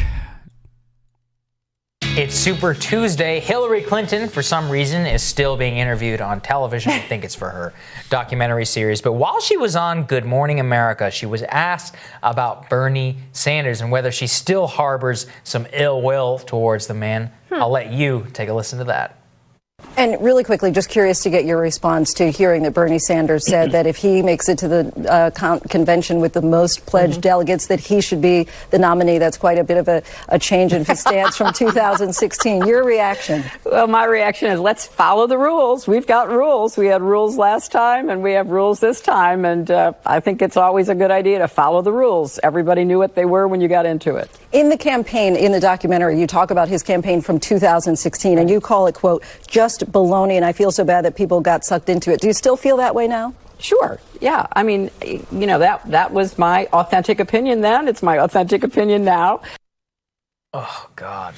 S4: It's Super Tuesday. Hillary Clinton, for some reason, is still being interviewed on television. I think it's for her documentary series. But while she was on Good Morning America, she was asked about Bernie Sanders and whether she still harbors some ill will towards the man. I'll let you take a listen to that.
S12: And really quickly, just curious to get your response to hearing that Bernie Sanders said that if he makes it to the convention with the most pledged delegates, that he should be the nominee. That's quite a bit of a change in his stance from 2016. Your reaction?
S13: Well, my reaction is let's follow the rules. We've got rules. We had rules last time, and we have rules this time. And I think it's always a good idea to follow the rules. Everybody knew what they were when you got into it.
S12: In the campaign, in the documentary, you talk about his campaign from 2016, and you call it, quote, just baloney, and I feel so bad that people got sucked into it. Do you still feel that way now?
S13: Sure. Yeah. I mean, you know, that was my authentic opinion then. It's my authentic opinion now.
S4: Oh, God.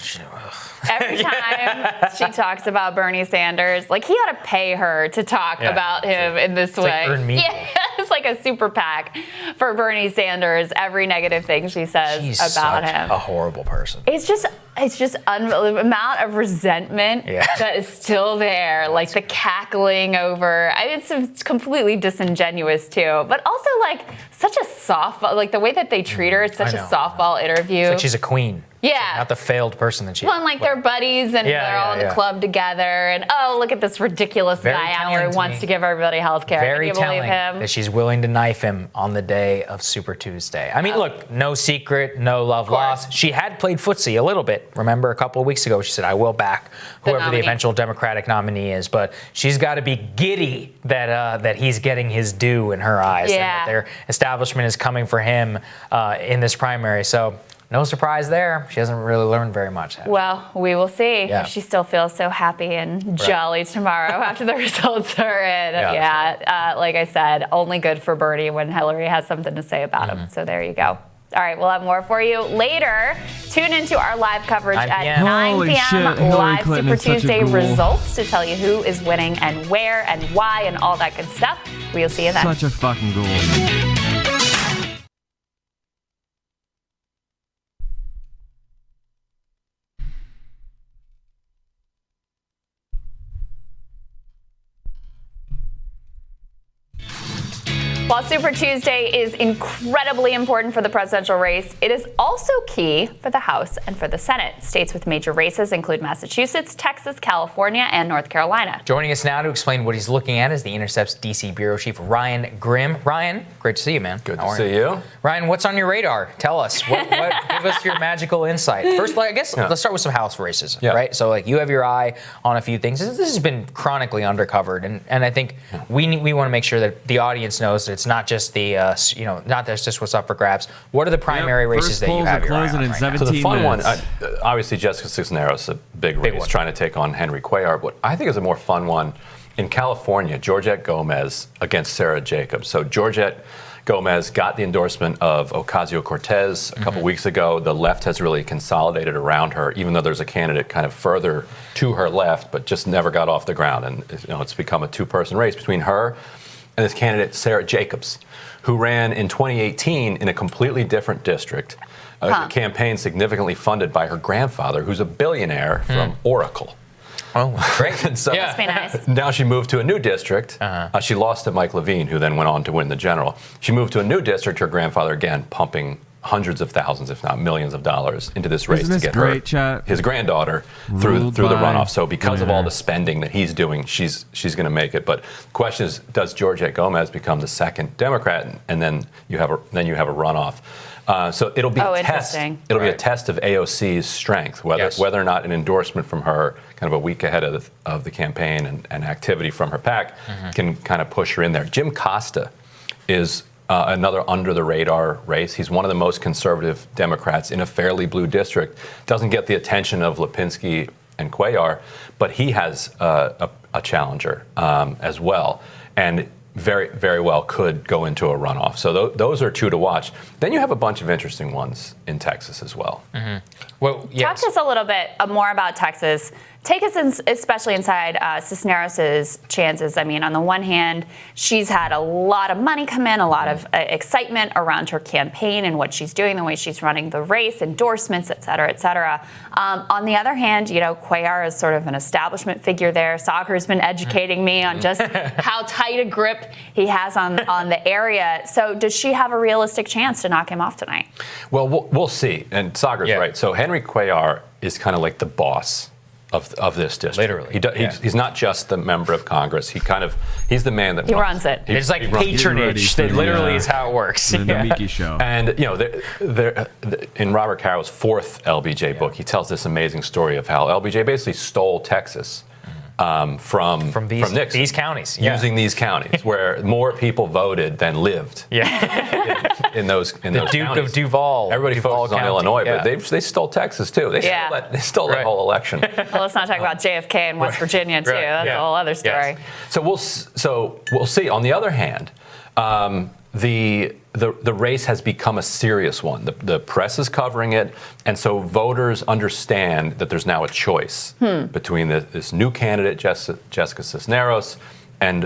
S5: Every time she talks about Bernie Sanders, like, he ought to pay her to talk about him in this way.
S4: Like
S5: yeah, it's like a super PAC for Bernie Sanders. Every negative thing she says
S4: She's
S5: about
S4: such
S5: him.
S4: a horrible person.
S5: It's just unbelievable. The amount of resentment that is still there, like the cackling over. It's completely disingenuous too, but also like such a softball, like the way that they treat her. It's such a softball interview.
S4: It's like she's a queen.
S5: Yeah.
S4: Not the failed person that she is.
S5: Well, and like they're buddies and they're all in the club together. And oh, look at this ridiculous guy out here who wants to give everybody health care.
S4: Very
S5: Can you believe
S4: telling
S5: him?
S4: that she's willing to knife him on the day of Super Tuesday. I mean, look, no secret, no love lost. She had played footsie a little bit. Remember a couple of weeks ago, she said, I will back whoever the eventual Democratic nominee is. But she's got to be giddy that he's getting his due in her eyes. And that their establishment is coming for him in this primary. So no surprise there. She hasn't really learned very much.
S5: Well, we will see if she still feels so happy and jolly tomorrow after the results are in. Like I said, only good for Bernie when Hillary has something to say about him. So there you go. All right, we'll have more for you later. Tune into our live coverage at 9 p.m. Live Super Tuesday results to tell you who is winning and where and why and all that good stuff. We'll see you then.
S1: Such a fucking ghoul.
S5: While Super Tuesday is incredibly important for the presidential race, it is also key for the House and for the Senate. States with major races include Massachusetts, Texas, California, and North Carolina.
S4: Joining us now to explain what he's looking at is the Intercept's D.C. Bureau Chief, Ryan Grimm. Ryan, great to see you, man.
S14: Good to see you.
S4: Ryan, what's on your radar? Tell us. Give us your magical insight. First, I guess let's start with some House races, right? So, like, you have your eye on a few things. This has been chronically undercovered, and I think we want to make sure that the audience knows that it's not just not just what's up for grabs. What are the primary races that you have your eye on right now?
S14: So the fun one, obviously Jessica Cisneros, a big race, trying to take on Henry Cuellar. What I think is a more fun one in California, Georgette Gomez against Sarah Jacobs. So Georgette Gomez got the endorsement of Ocasio-Cortez a couple weeks ago. The left has really consolidated around her, even though there's a candidate kind of further to her left, but just never got off the ground. And it's become a two-person race between her and this candidate, Sarah Jacobs, who ran in 2018 in a completely different district, a campaign significantly funded by her grandfather, who's a billionaire from Oracle.
S4: Oh, great.
S14: And so
S5: Must be nice.
S14: now she moved to a new district. She lost to Mike Levine, who then went on to win the general. She moved to a new district, her grandfather, again, pumping hundreds of thousands, if not millions of dollars into this race to get his granddaughter through the runoff. So because of all the spending that he's doing, she's going to make it. But the question is, does Georgette Gomez become the second Democrat, and then you have a runoff? So it'll be a test. It'll be a test of AOC's strength, whether or not an endorsement from her, kind of a week ahead of the campaign and activity from her PAC, can kind of push her in there. Jim Costa is another under-the-radar race. He's one of the most conservative Democrats in a fairly blue district. Doesn't get the attention of Lipinski and Cuellar, but he has a challenger as well, and very, very well could go into a runoff. So those are two to watch. Then you have a bunch of interesting ones in Texas as well.
S5: Well, talk to us a little bit more about Texas. Take us especially inside Cisneros' chances. I mean, on the one hand, she's had a lot of money come in, a lot of excitement around her campaign and what she's doing, the way she's running the race, endorsements, et cetera, et cetera. On the other hand, Cuellar is sort of an establishment figure there. Saagar's been educating me on just how tight a grip he has on the area. So does she have a realistic chance to knock him off tonight?
S14: Well, we'll see. And Saagar's right. So Henry Cuellar is kind of like the boss of this district.
S4: Literally.
S14: He's not just the member of Congress. He's the man that
S5: runs it.
S4: It's like patronage that literally is how it works.
S1: The Miki Show.
S14: And in Robert Caro's fourth LBJ book, he tells this amazing story of how LBJ basically stole Texas from Nixon.
S4: These counties.
S14: Using these counties where more people voted than lived. In those
S4: the Duke
S14: counties.
S4: of Duval.
S14: Everybody focuses on Illinois,
S4: yeah.
S14: but they stole Texas too. They stole that whole election.
S5: Well, let's not talk about JFK and West Virginia too. That's a whole other story.
S14: Yes. So we'll see. On the other hand, the race has become a serious one. The press is covering it, and so voters understand that there's now a choice between this new candidate, Jessica Cisneros, and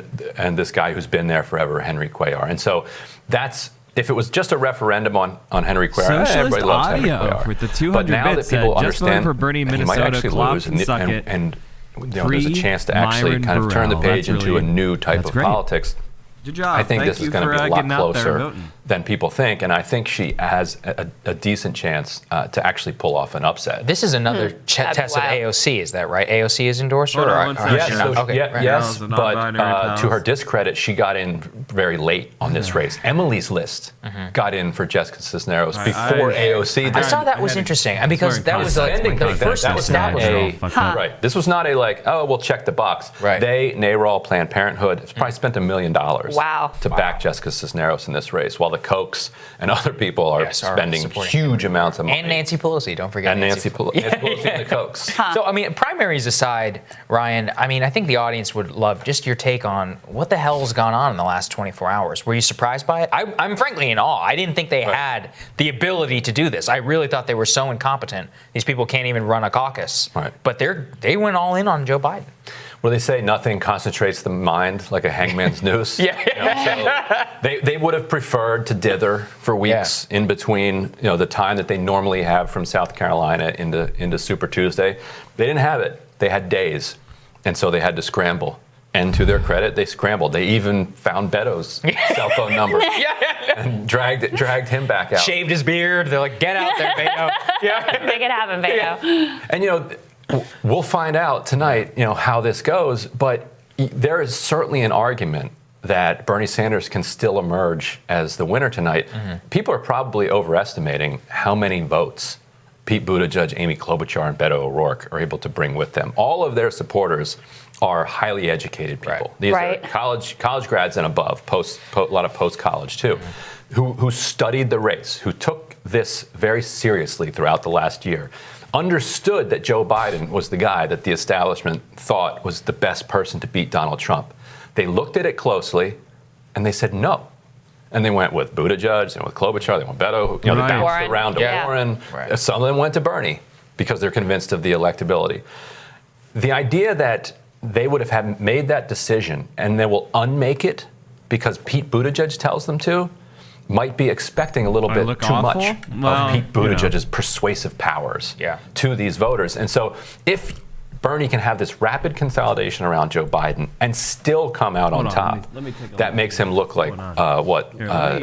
S14: this guy who's been there forever, Henry Cuellar. And so that's. If it was just a referendum on Henry Cuellar, everybody loves Henry Cuellar.
S15: With the 200
S14: but now
S15: bits
S14: that people
S15: just
S14: understand
S15: for Bernie,
S14: he might
S15: Minnesota,
S14: actually lose, and there's a chance to actually kind of turn the page into a new type of politics.
S15: Good job.
S14: I think this is going to be a lot closer
S15: voting.
S14: than people think, and I think she has a decent chance to actually pull off an upset.
S4: This is another test of AOC, is that right? AOC is endorsed her?
S14: Yes, but to her discredit, she got in very late on this race. Emily's list got in for Jessica Cisneros before AOC did.
S4: I saw that was interesting, and because that was like the first establishment.
S14: Right. This was not a like, oh, we'll check the box.
S4: Right.
S14: They, NARAL, Planned Parenthood, probably spent $1 million to back Jessica Cisneros in this race, while the Kochs and other people are spending huge amounts of money.
S4: And Nancy Pelosi, don't forget.
S14: And Nancy Pelosi and the Kochs.
S4: So, I mean, primaries aside, Ryan, I mean, I think the audience would love just your take on what the hell has gone on in the last 24 hours. Were you surprised by it? I'm frankly in awe. I didn't think they had the ability to do this. I really thought they were so incompetent. These people can't even run a caucus.
S14: Right.
S4: But they went all in on Joe Biden.
S14: Well, they say nothing concentrates the mind like a hangman's noose. So they would have preferred to dither for weeks in between, the time that they normally have from South Carolina into Super Tuesday. They didn't have it. They had days, and so they had to scramble. And to their credit, they scrambled. They even found Beto's cell phone number and dragged him back out.
S4: Shaved his beard. They're like, get out there, Beto.
S5: Make it happen, Beto.
S14: And we'll find out tonight, how this goes, but there is certainly an argument that Bernie Sanders can still emerge as the winner tonight. People are probably overestimating how many votes Pete Buttigieg, Amy Klobuchar, and Beto O'Rourke are able to bring with them. All of their supporters are highly educated people. These are college grads and above, a lot of post-college too, who studied the race, who took this very seriously throughout the last year. Understood that Joe Biden was the guy that the establishment thought was the best person to beat Donald Trump. They looked at it closely, and they said no. And they went with Buttigieg, they went with Klobuchar, they went with Beto. They bounced around to Warren. Some of them went to Bernie because they're convinced of the electability. The idea that they would have made that decision and they will unmake it because Pete Buttigieg tells them to, might be expecting a little bit too much of Pete Buttigieg's persuasive powers to these voters. And so if Bernie can have this rapid consolidation around Joe Biden and still come out on top, that makes him look like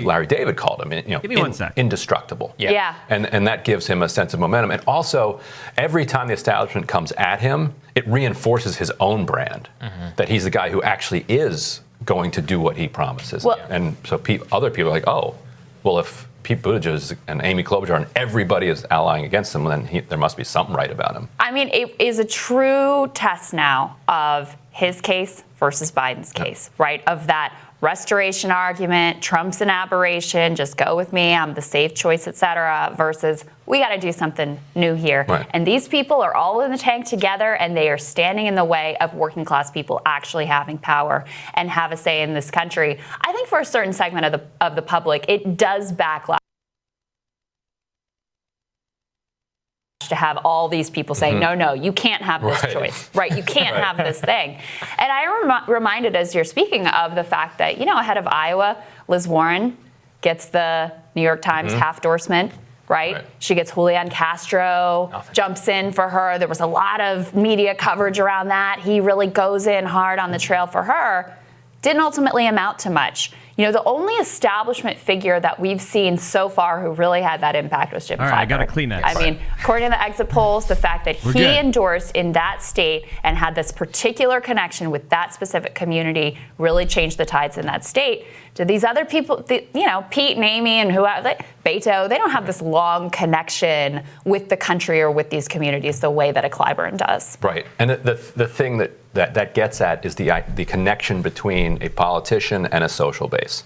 S14: Larry David called him,
S15: Give me 1 sec.
S14: indestructible. And that gives him a sense of momentum. And also, every time the establishment comes at him, it reinforces his own brand, that he's the guy who actually is going to do what he promises. And so other people are like, oh, well, if Pete Buttigieg and Amy Klobuchar and everybody is allying against him, then there must be something right about him.
S5: I mean, it is a true test now of his case versus Biden's case, right? Of that restoration argument, Trump's an aberration, just go with me, I'm the safe choice, et cetera, versus we got to do something new here. And these people are all in the tank together, and they are standing in the way of working class people actually having power and have a say in this country. I think for a certain segment of the public, it does backlash to have all these people saying, no, you can't have this choice, right? You can't have this thing. And I reminded, as you're speaking, of the fact that, ahead of Iowa, Liz Warren gets the New York Times half-endorsement, right? She gets Julian Castro, jumps in for her. There was a lot of media coverage around that. He really goes in hard on the trail for her. Didn't ultimately amount to much. The only establishment figure that we've seen so far who really had that impact was Jim Clyburn.
S15: All right, I got a Kleenex.
S5: I mean, according to the exit polls, the fact that he endorsed in that state and had this particular connection with that specific community really changed the tides in that state. Do these other people, Pete and Amy and Beto, they don't have this long connection with the country or with these communities the way that a Clyburn does.
S14: Right. And the thing that gets at is the connection between a politician and a social base.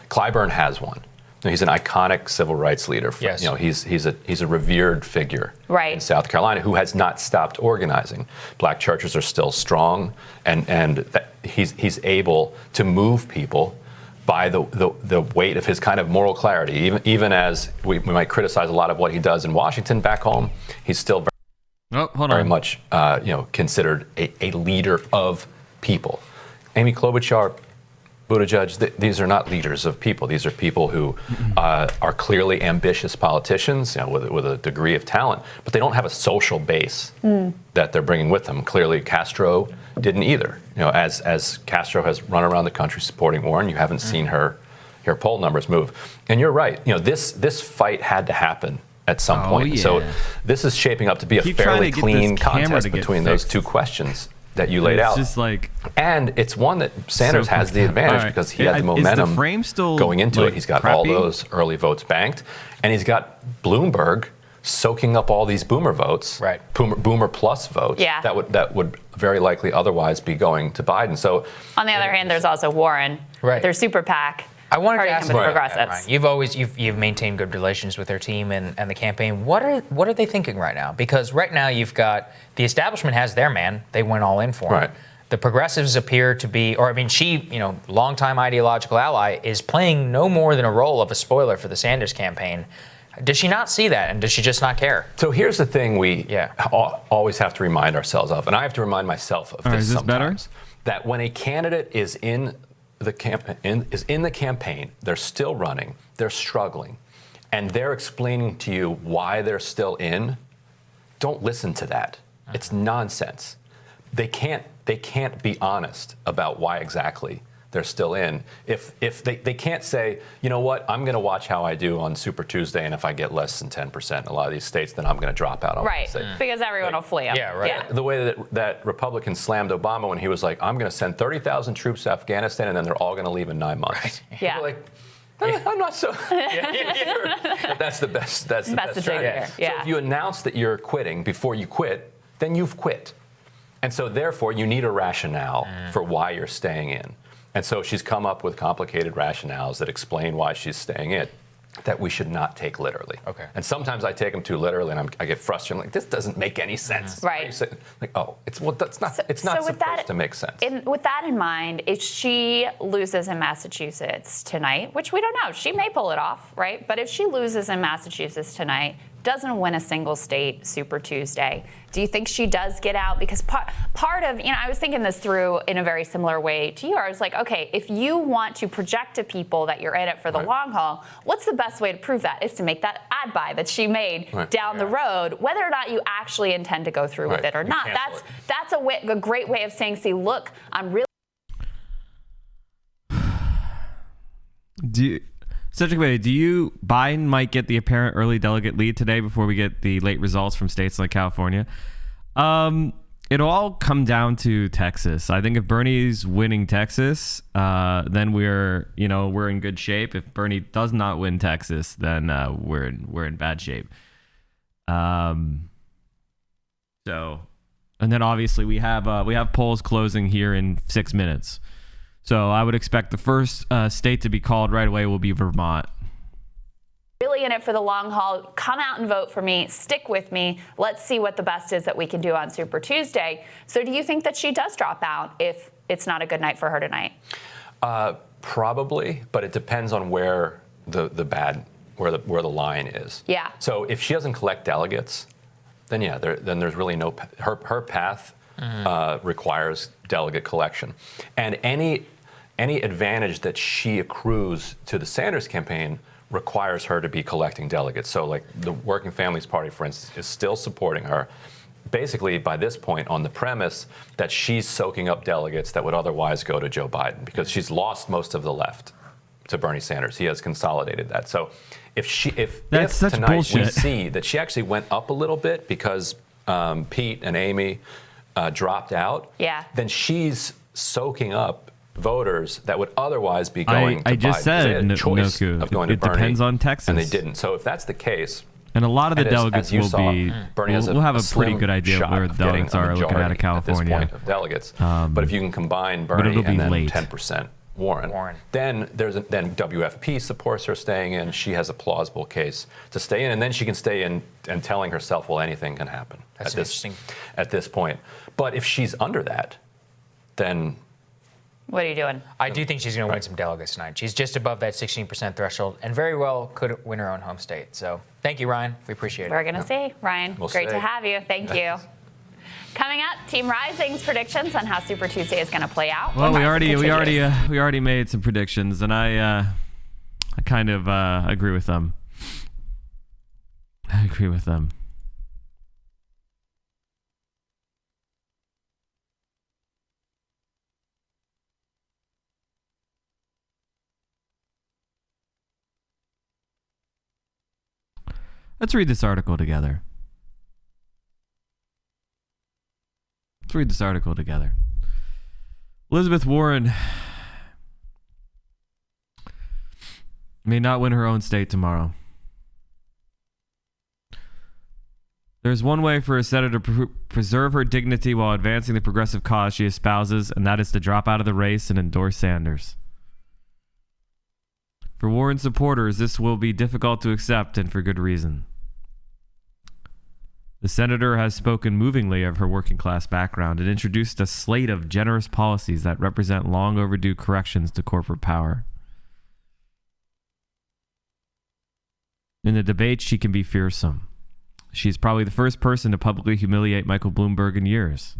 S14: Clyburn has one. He's an iconic civil rights leader.
S4: Yes.
S14: He's a revered figure
S5: right.
S14: in South Carolina who has not stopped organizing. Black churches are still strong, and he's able to move people by the weight of his kind of moral clarity. Even as we might criticize a lot of what he does in Washington back home, he's still very much considered a leader of people. Amy Klobuchar, Buttigieg, these are not leaders of people. These are people who are clearly ambitious politicians, with a degree of talent, but they don't have a social base that they're bringing with them. Clearly, Castro didn't either. As Castro has run around the country supporting Warren, you haven't seen her poll numbers move. And you're right. This fight had to happen at some point.
S1: Yeah.
S14: So this is shaping up to be a fairly clean contest between those two questions that you laid out.
S1: Just like,
S14: and it's one that Sanders has the advantage because he had the momentum
S1: is the frame still
S14: going into it. He's got all
S1: crappy?
S14: those early votes banked, and he's got Bloomberg soaking up all these boomer votes,
S4: right?
S14: Boomer plus votes.
S5: Yeah.
S14: that would very likely otherwise be going to Biden. So
S5: on the other hand, there's also Warren.
S4: Right.
S5: Their super PAC.
S4: I wanted to
S5: Party
S4: ask
S5: with
S4: about
S5: progressives.
S4: Ryan. You've maintained good relations with their team and the campaign. What are they thinking right now? Because right now you've got the establishment has their man. They went all in for him.
S14: Right.
S4: The progressives appear to be, she, longtime ideological ally, is playing no more than a role of a spoiler for the Sanders campaign. Does she not see that, and does she just not care?
S14: So here's the thing we always have to remind ourselves of, and I have to remind myself of this sometimes. That when a candidate is in the campaign, they're still running, they're struggling, and they're explaining to you why they're still in, don't listen to that. It's nonsense. They can't be honest about why exactly they're still in. If they can't say, you know what, I'm going to watch how I do on Super Tuesday, and if I get less than 10% in a lot of these states, then I'm going to drop out on Wednesday.
S5: Because everyone will flee them.
S4: Yeah, right. Yeah.
S14: The way that Republicans slammed Obama when he was like, I'm going to send 30,000 troops to Afghanistan, and then they're all going to leave in 9 months.
S5: Right. Yeah.
S14: Like, I'm not so. But that's the best. That's the best strategy.
S5: Yeah.
S14: So if you announce that you're quitting before you quit, then you've quit. And so therefore, you need a rationale for why you're staying in. And so she's come up with complicated rationales that explain why she's staying in that we should not take literally.
S4: Okay.
S14: And sometimes I take them too literally, and I get frustrated. I'm like, this doesn't make any sense.
S5: Right.
S14: It's not supposed to make sense.
S5: With that in mind, if she loses in Massachusetts tonight, which we don't know, she may pull it off, right? But if she loses in Massachusetts tonight, doesn't win a single state Super Tuesday, do you think she does get out? Because part of, I was thinking this through in a very similar way to you. I was like, okay, if you want to project to people that you're in it for the long haul, what's the best way to prove that is to make that ad buy that she made down the road, whether or not you actually intend to go through with it or not. That's a great way of saying, see, look, I'm really.
S1: Biden might get the apparent early delegate lead today before we get the late results from states like California. It'll all come down to Texas. I think if Bernie's winning Texas, then we're in good shape. If Bernie does not win Texas, then we're in bad shape. And then obviously we have polls closing here in 6 minutes. So I would expect the first state to be called right away will be Vermont.
S5: Really in it for the long haul. Come out and vote for me. Stick with me. Let's see what the best is that we can do on Super Tuesday. So do you think that she does drop out if it's not a good night for her tonight?
S14: Probably, but it depends on where the where the line is.
S5: Yeah.
S14: So if she doesn't collect delegates, then then there's really no her path requires delegate collection, and any advantage that she accrues to the Sanders campaign requires her to be collecting delegates. So like the Working Families Party, for instance, is still supporting her, basically by this point on the premise that she's soaking up delegates that would otherwise go to Joe Biden because she's lost most of the left to Bernie Sanders. He has consolidated that. So if tonight
S1: bullshit.
S14: We see that she actually went up a little bit because Pete and Amy dropped out, then she's soaking up voters that would otherwise be going to
S1: I just
S14: Biden.
S1: said,
S14: They had a choice
S1: Noku,
S14: of going to
S1: it
S14: Bernie,
S1: depends on Texas.
S14: and they didn't. So if that's the case,
S1: and a lot of the
S14: and
S1: delegates
S14: as you
S1: will
S14: saw,
S1: be.
S14: Bernie has
S1: We'll have a pretty
S14: slim
S1: good idea
S14: shot
S1: where
S14: of
S1: the
S14: getting
S1: delegates
S14: a
S1: are looking at
S14: majority
S1: of California.
S14: At this point of delegates. But if you can combine Bernie
S1: it'll be
S14: and then
S1: late.
S14: 10% Warren, then then WFP supports her staying in. She has a plausible case to stay in, and then she can stay in and telling herself, well, anything can happen
S4: That's interesting.
S14: at this point. But if she's under that, then
S5: What are you doing?
S4: I do think she's going to win some delegates tonight. She's just above that 16% threshold and very well could win her own home state. So thank you, Ryan. We appreciate it.
S5: We're going to see. Ryan,
S14: We'll
S5: great
S14: see.
S5: to have you. Thank you. Coming up, Team Rising's predictions on how Super Tuesday is going to play out.
S1: Well,
S5: when
S1: we
S5: Rising continues.
S1: already made some predictions, and I kind of agree with them. I agree with them. Let's read this article together. Let's read this article together. Elizabeth Warren may not win her own state tomorrow. There's one way for a senator to preserve her dignity while advancing the progressive cause she espouses, and that is to drop out of the race and endorse Sanders. For Warren supporters, this will be difficult to accept, and for good reason. The senator has spoken movingly of her working class background and introduced a slate of generous policies that represent long overdue corrections to corporate power. In the debate, she can be fearsome. She's probably the first person to publicly humiliate Michael Bloomberg in years.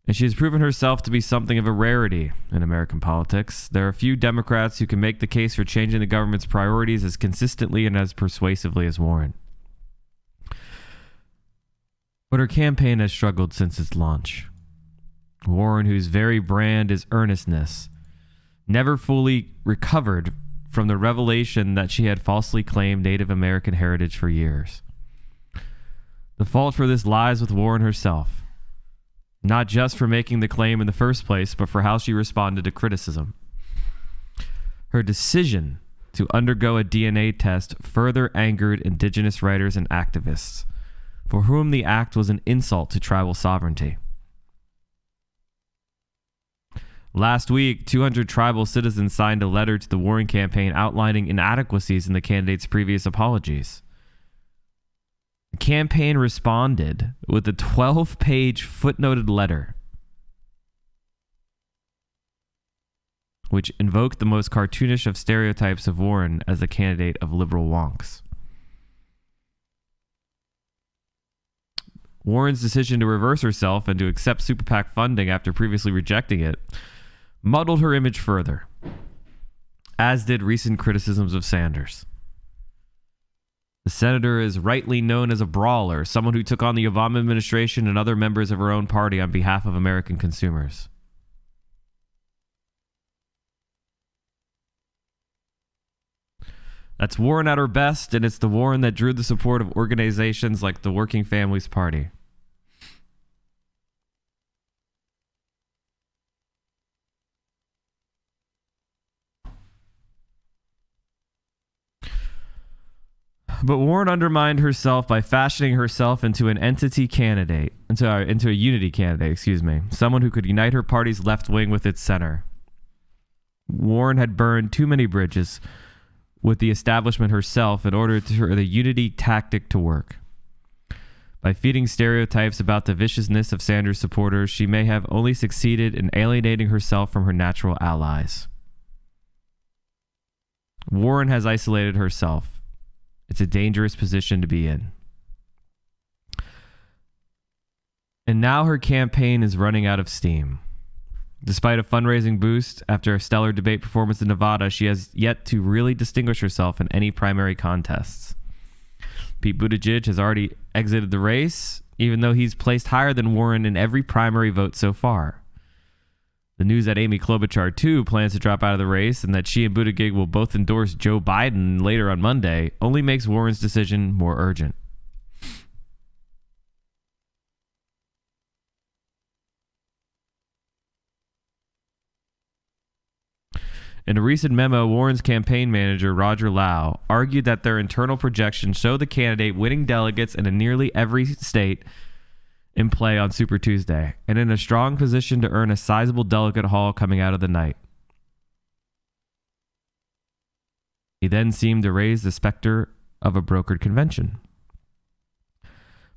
S1: And she has proven herself to be something of a rarity in American politics. There are few Democrats who can make the case for changing the government's priorities as consistently and as persuasively as Warren. But her campaign has struggled since its launch. Warren, whose very brand is earnestness, never fully recovered from the revelation that she had falsely claimed Native American heritage for years. The fault for this lies with Warren herself, not just for making the claim in the first place, but for how she responded to criticism. Her decision to undergo a DNA test further angered indigenous writers and activists, for whom the act was an insult to tribal sovereignty. Last week, 200 tribal citizens signed a letter to the Warren campaign outlining inadequacies in the candidate's previous apologies. The campaign responded with a 12-page footnoted letter which invoked the most cartoonish of stereotypes of Warren as a candidate of liberal wonks. Warren's decision to reverse herself and to accept Super PAC funding after previously rejecting it muddled her image further, as did recent criticisms of Sanders. The senator is rightly known as a brawler, someone who took on the Obama administration and other members of her own party on behalf of American consumers. That's Warren at her best, and it's the Warren that drew the support of organizations like the Working Families Party. But Warren undermined herself by fashioning herself into an entity candidate, into a unity candidate, someone who could unite her party's left wing with its center. Warren had burned too many bridges with the establishment herself in order for the unity tactic to work. By feeding stereotypes about the viciousness of Sanders supporters, she may have only succeeded in alienating herself from her natural allies. Warren has isolated herself. It's a dangerous position to be in. And now her campaign is running out of steam. Despite a fundraising boost after a stellar debate performance in Nevada, she has yet to really distinguish herself in any primary contests. Pete Buttigieg has already exited the race, even though he's placed higher than Warren in every primary vote so far. The news that Amy Klobuchar, too, plans to drop out of the race and that she and Buttigieg will both endorse Joe Biden later on Monday only makes Warren's decision more urgent. In a recent memo, Warren's campaign manager, Roger Lau, argued that their internal projections show the candidate winning delegates in nearly every state in play on Super Tuesday, and in a strong position to earn a sizable delegate haul coming out of the night. He then seemed to raise the specter of a brokered convention.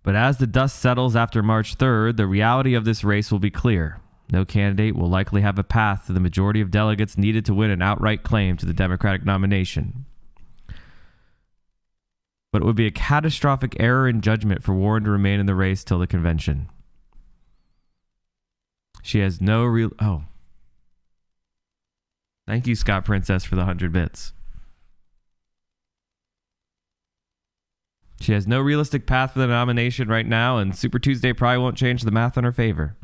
S1: But as the dust settles after March 3rd, the reality of this race will be clear. No candidate will likely have a path to the majority of delegates needed to win an outright claim to the Democratic nomination. But it would be a catastrophic error in judgment for Warren to remain in the race till the convention. She has no real... Oh. Thank you, Scott Princess, for the 100 bits. She has no realistic path for the nomination right now, and Super Tuesday probably won't change the math in her favor.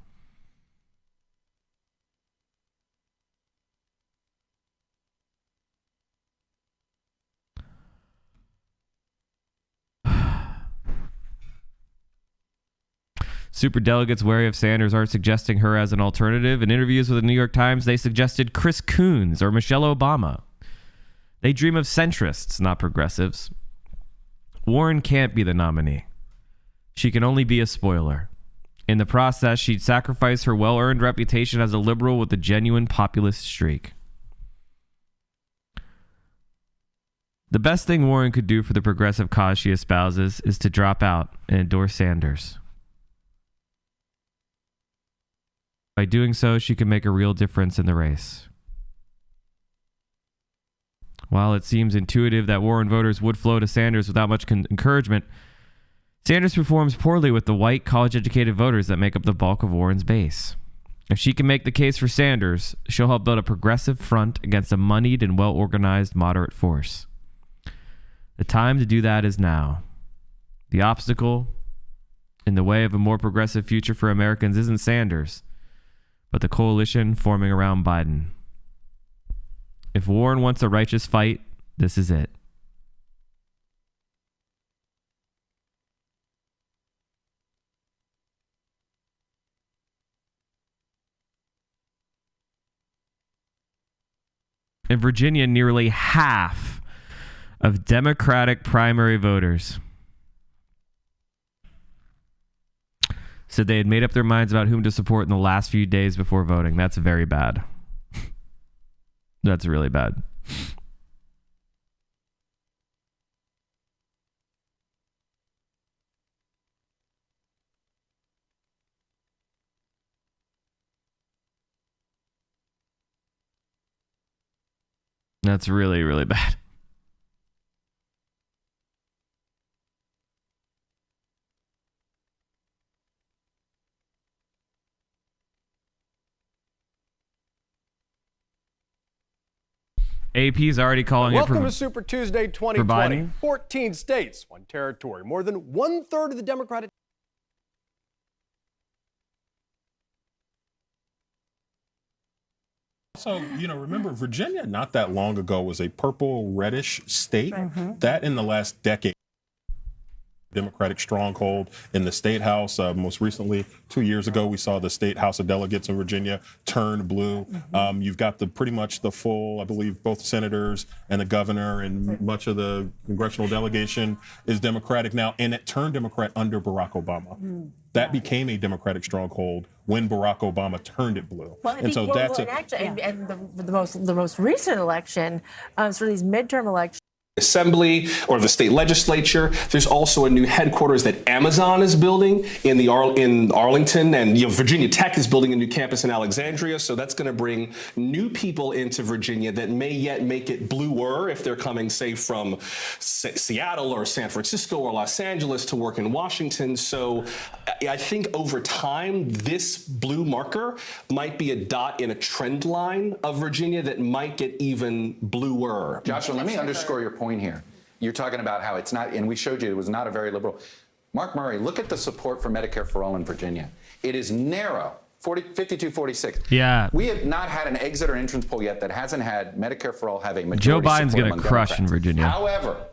S1: Super delegates wary of Sanders aren't suggesting her as an alternative. In interviews with the New York Times, they suggested Chris Coons or Michelle Obama. They dream of centrists, not progressives. Warren can't be the nominee. She can only be a spoiler. In the process, she'd sacrifice her well-earned reputation as a liberal with a genuine populist streak. The best thing Warren could do for the progressive cause she espouses is to drop out and endorse Sanders. By doing so, she can make a real difference in the race. While it seems intuitive that Warren voters would flow to Sanders without much encouragement, Sanders performs poorly with the white, college-educated voters that make up the bulk of Warren's base. If she can make the case for Sanders, she'll help build a progressive front against a moneyed and well-organized moderate force. The time to do that is now. The obstacle in the way of a more progressive future for Americans isn't Sanders, but the coalition forming around Biden. If Warren wants a righteous fight, this is it. In Virginia, nearly half of Democratic primary voters said they had made up their minds about whom to support in the last few days before voting. That's very bad. That's really bad. That's really, really bad. AP's already calling
S11: Welcome
S1: it
S11: to Super Tuesday 2020. 14 states, one territory. More than 1/3 of the Democratic.
S15: So, remember, Virginia not that long ago was a purple reddish state. That in the last decade, Democratic stronghold in the state house. Most recently, 2 years ago, we saw the state House of Delegates in Virginia turn blue. You've got pretty much the full, I believe, both senators and the governor and much of the congressional delegation is Democratic now, and it turned Democrat under Barack Obama. That became a Democratic stronghold when Barack Obama turned it blue.
S16: Well, and so that's the most recent election, sort of these midterm elections.
S17: Assembly or the state legislature. There's also a new headquarters that Amazon is building in Arlington, and Virginia Tech is building a new campus in Alexandria. So that's going to bring new people into Virginia that may yet make it bluer if they're coming, say, from Seattle or San Francisco or Los Angeles to work in Washington. So I think over time, this blue marker might be a dot in a trend line of Virginia that might get even bluer.
S18: Joshua, let me underscore your point here. You're talking about how it's not, and we showed you it was not a very liberal. Mark Murray, look at the support for Medicare for All in Virginia. It is narrow, 52-46.
S1: Yeah.
S18: We have not had an exit or entrance poll yet that hasn't had Medicare for All have a majority.
S1: Joe Biden's
S18: going
S1: to crush in Virginia.
S18: However,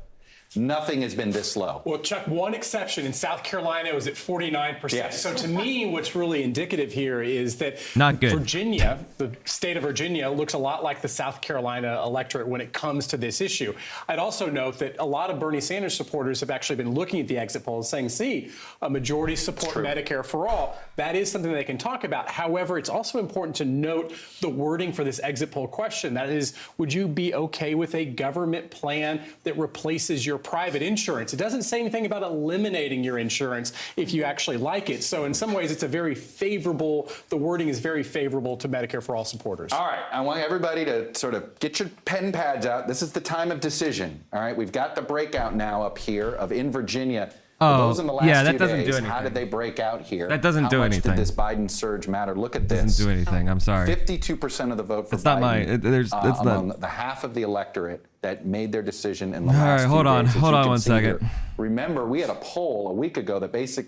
S18: Nothing has been this low.
S11: Well, Chuck, one exception in South Carolina was at 49%.
S18: Yes.
S11: So to me, what's really indicative here is that
S1: Not good.
S11: Virginia, the state of Virginia, looks a lot like the South Carolina electorate when it comes to this issue. I'd also note that a lot of Bernie Sanders supporters have actually been looking at the exit polls saying, see, a majority support Medicare for all. That is something they can talk about. However, it's also important to note the wording for this exit poll question. That is, would you be okay with a government plan that replaces your private insurance? It doesn't say anything about eliminating your insurance if you actually like it. So in some ways, it's a very favorable, the wording is very favorable to Medicare for all supporters.
S18: All right, I want everybody to sort of get your pen pads out. This is the time of decision. All right, we've got the breakout now up here of in Virginia. Those in the last
S1: that
S18: few
S1: doesn't
S18: days,
S1: do anything.
S18: how did they break out here?
S1: That doesn't do anything.
S18: How much did this Biden surge matter? Look at this.
S1: Doesn't do anything. I'm sorry.
S18: 52% of the vote for
S1: It's
S18: Biden.
S1: not my. It's
S18: among
S1: not.
S18: the half of the electorate that made their decision in the
S1: All
S18: last
S1: right,
S18: few
S1: hold on.
S18: days, as
S1: Hold
S18: you
S1: on
S18: can
S1: one
S18: see here.
S1: second.
S18: Remember, we had a poll a week ago that basically